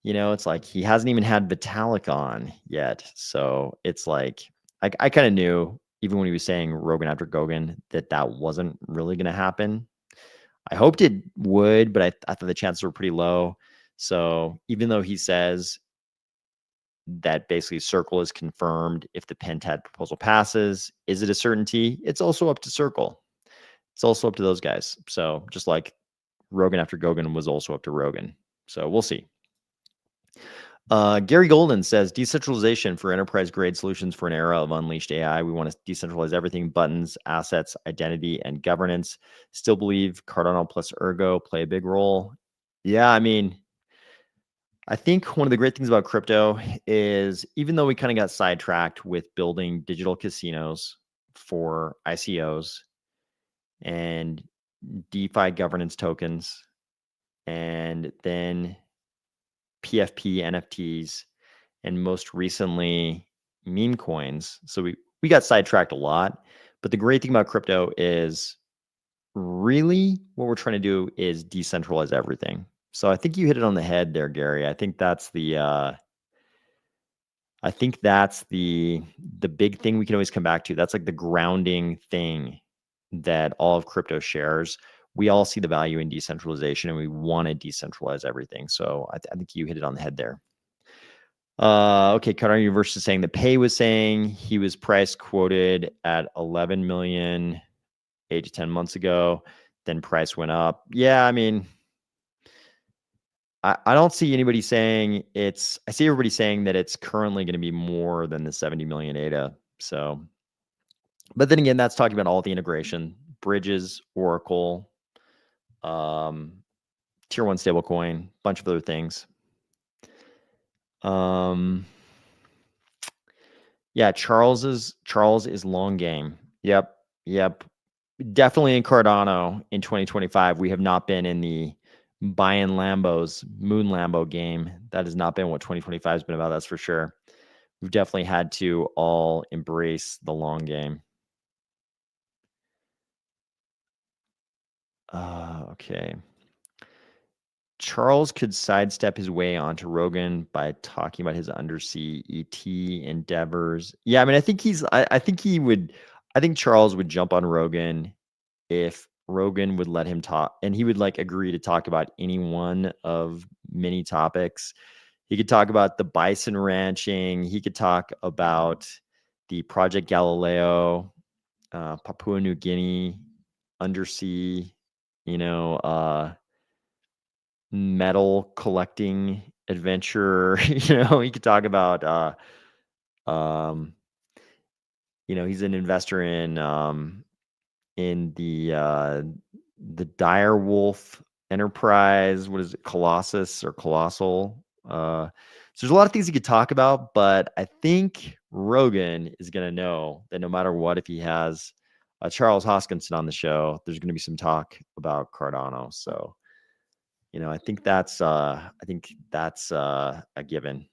it's like he hasn't even had Vitalik on yet. So it's like I kind of knew even when he was saying Rogan after Gogan that wasn't really going to happen. I hoped it would, but I thought the chances were pretty low. So even though he says that basically Circle is confirmed if the Pentad proposal passes, is it a certainty? It's also up to Circle. It's also up to those guys. So just like Rogan after Gogan was also up to Rogan. So we'll see. Gary Golden says decentralization for enterprise grade solutions for an era of unleashed AI. We want to decentralize everything: buttons, assets, identity, and governance. Still believe Cardano plus Ergo play a big role. Yeah, I mean, I think one of the great things about crypto is even though we kind of got sidetracked with building digital casinos for ICOs and DeFi governance tokens, and then PFP NFTs, and most recently meme coins. So we got sidetracked a lot. But the great thing about crypto is really what we're trying to do is decentralize everything. So I think you hit it on the head there, Gary. I think that's the I think that's the big thing we can always come back to. That's like the grounding thing that all of crypto shares. We all see the value in decentralization, and we want to decentralize everything. So I think you hit it on the head there. Okay, Cardano Universe is saying that Pay was saying he was price quoted at 11 million 8 to 10 months ago. Then price went up. Yeah, I mean, I don't see anybody saying it's. I see everybody saying that it's currently going to be more than the 70 million ADA. So, but then again, that's talking about all the integration, bridges, Oracle, tier one stablecoin, bunch of other things. Yeah, Charles is long game. Yep. Definitely in Cardano in 2025. We have not been in the buying Lambos, moon Lambo game. That has not been what 2025 has been about. That's for sure. We've definitely had to all embrace the long game. Okay. Charles could sidestep his way onto Rogan by talking about his undersea ET endeavors. Yeah, I mean, I think I think he would. I think Charles would jump on Rogan if Rogan would let him talk, and he would like agree to talk about any one of many topics. He could talk about the bison ranching. He could talk about the Project Galileo, Papua New Guinea, undersea, metal collecting adventure. He could talk about, um, he's an investor in the Dire Wolf Enterprise. What is it, Colossus or Colossal? So there's a lot of things he could talk about, but I think Rogan is going to know that no matter what, if he has Charles Hoskinson on the show, there's going to be some talk about Cardano. So, I think that's a given.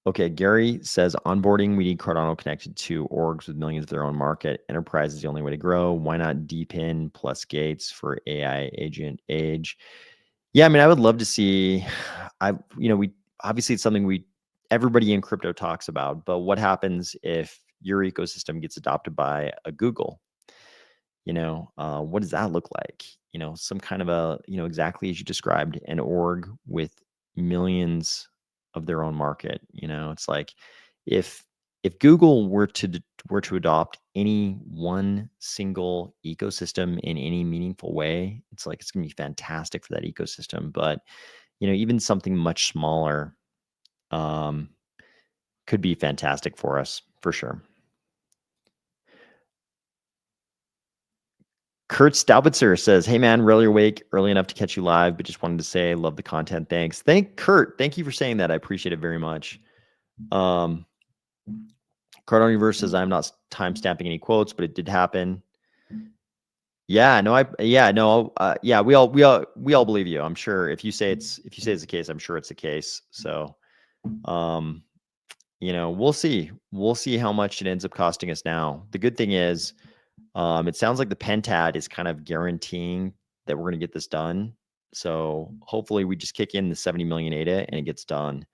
Okay, Gary says onboarding, we need Cardano connected to orgs with millions of their own market. Enterprise is the only way to grow. Why not DPIN plus gates for AI agent age? Yeah, I mean, I would love to see. We obviously it's something everybody in crypto talks about, but what happens if your ecosystem gets adopted by a Google? What does that look like? Some kind of exactly as you described, an org with millions of their own market. It's like if Google were to adopt any one single ecosystem in any meaningful way, it's like it's going to be fantastic for that ecosystem. But even something much smaller could be fantastic for us for sure. Kurt Staubitzer says, "Hey man, really awake early enough to catch you live, but just wanted to say love the content. Thanks." Kurt. Thank you for saying that. I appreciate it very much. Cardano Universe says, "I'm not time stamping any quotes, but it did happen." Yeah, no, yeah, we all believe you. I'm sure if you say it's the case, I'm sure it's the case. So, we'll see. We'll see how much it ends up costing us now. The good thing is, it sounds like the Pentad is kind of guaranteeing that we're going to get this done. So hopefully we just kick in the 70 million ADA and it gets done.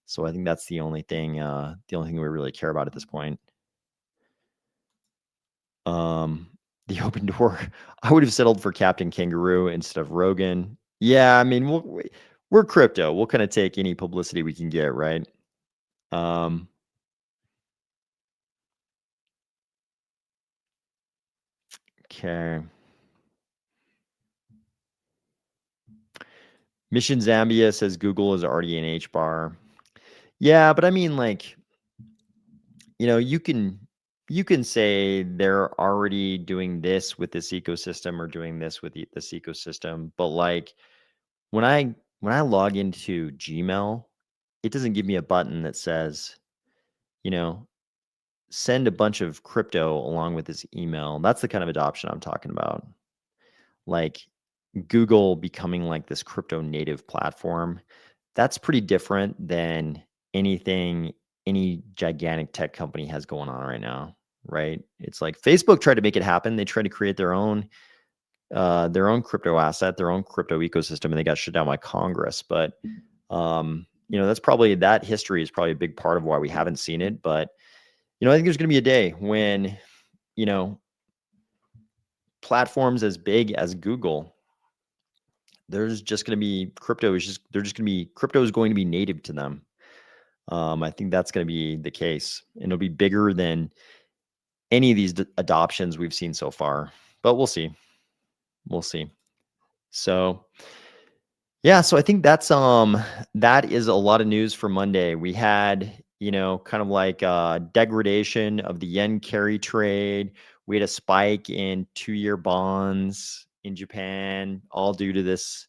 So I think that's the only thing we really care about at this point. The open door, I would have settled for Captain Kangaroo instead of Rogan. Yeah, I mean, we're crypto. We'll kind of take any publicity we can get, right? Okay. Mission Zambia says Google is already an H bar. Yeah, but I mean, like, you can say they're already doing this with this ecosystem or doing this with this ecosystem, but like when I log into Gmail, it doesn't give me a button that says, send a bunch of crypto along with this email. That's the kind of adoption I'm talking about. Like Google becoming like this crypto native platform. That's pretty different than anything any gigantic tech company has going on right now, right? It's like Facebook tried to make it happen. They tried to create their own crypto asset, their own crypto ecosystem, and they got shut down by Congress. But that's probably, that history is probably a big part of why we haven't seen it. But, I think there's going to be a day when, you know, platforms as big as Google, there's just going to be crypto is going to be native to them. I think that's going to be the case, and it'll be bigger than any of these adoptions we've seen so far. But we'll see. We'll see. So, yeah, so I think that is a lot of news for Monday. We had, kind of like degradation of the yen carry trade. We had a spike in 2-year bonds in Japan, all due to this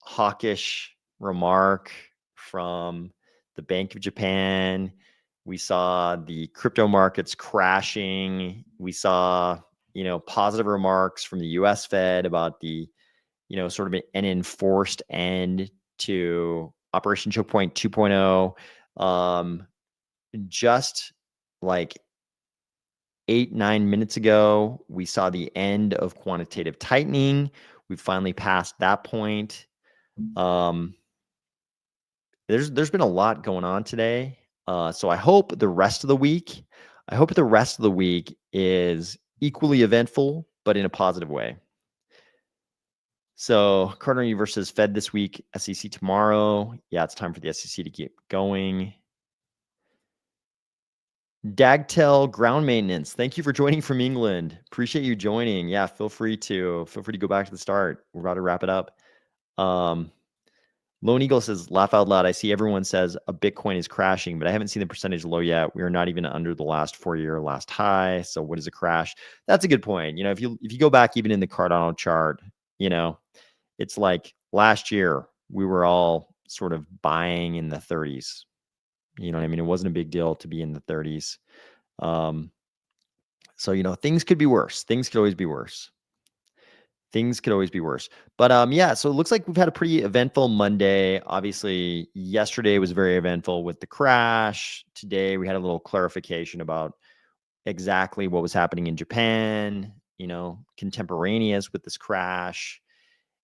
hawkish remark from the Bank of Japan. We saw the crypto markets crashing. We saw, positive remarks from the US Fed about the, sort of an enforced end to Operation Choke Point 2.0. Just like 8-9 minutes ago, we saw the end of quantitative tightening. We finally passed that point. There's been a lot going on today. So I hope the rest of the week is equally eventful, but in a positive way. So Cardano versus Fed this week, SEC tomorrow. Yeah, it's time for the SEC to keep going. Dagtel Ground Maintenance, thank you for joining from England. Appreciate you joining. Yeah, feel free to go back to the start. We're about to wrap it up. Lone Eagle says, laugh out loud. I see everyone says a Bitcoin is crashing, but I haven't seen the percentage low yet. We are not even under the last 4-year last high. So what is a crash? That's a good point. If you go back even in the Cardano chart, it's like last year we were all sort of buying in the 30s. You know what I mean? It wasn't a big deal to be in the 30s. So, things could be worse. Things could always be worse. But yeah, so it looks like we've had a pretty eventful Monday. Obviously, yesterday was very eventful with the crash. Today, we had a little clarification about exactly what was happening in Japan, contemporaneous with this crash.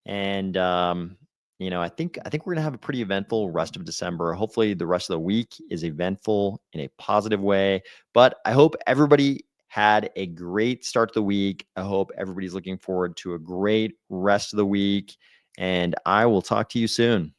And I think we're gonna have a pretty eventful rest of December. Hopefully, the rest of the week is eventful in a positive way. But I hope everybody had a great start to the week. I hope everybody's looking forward to a great rest of the week. And I will talk to you soon.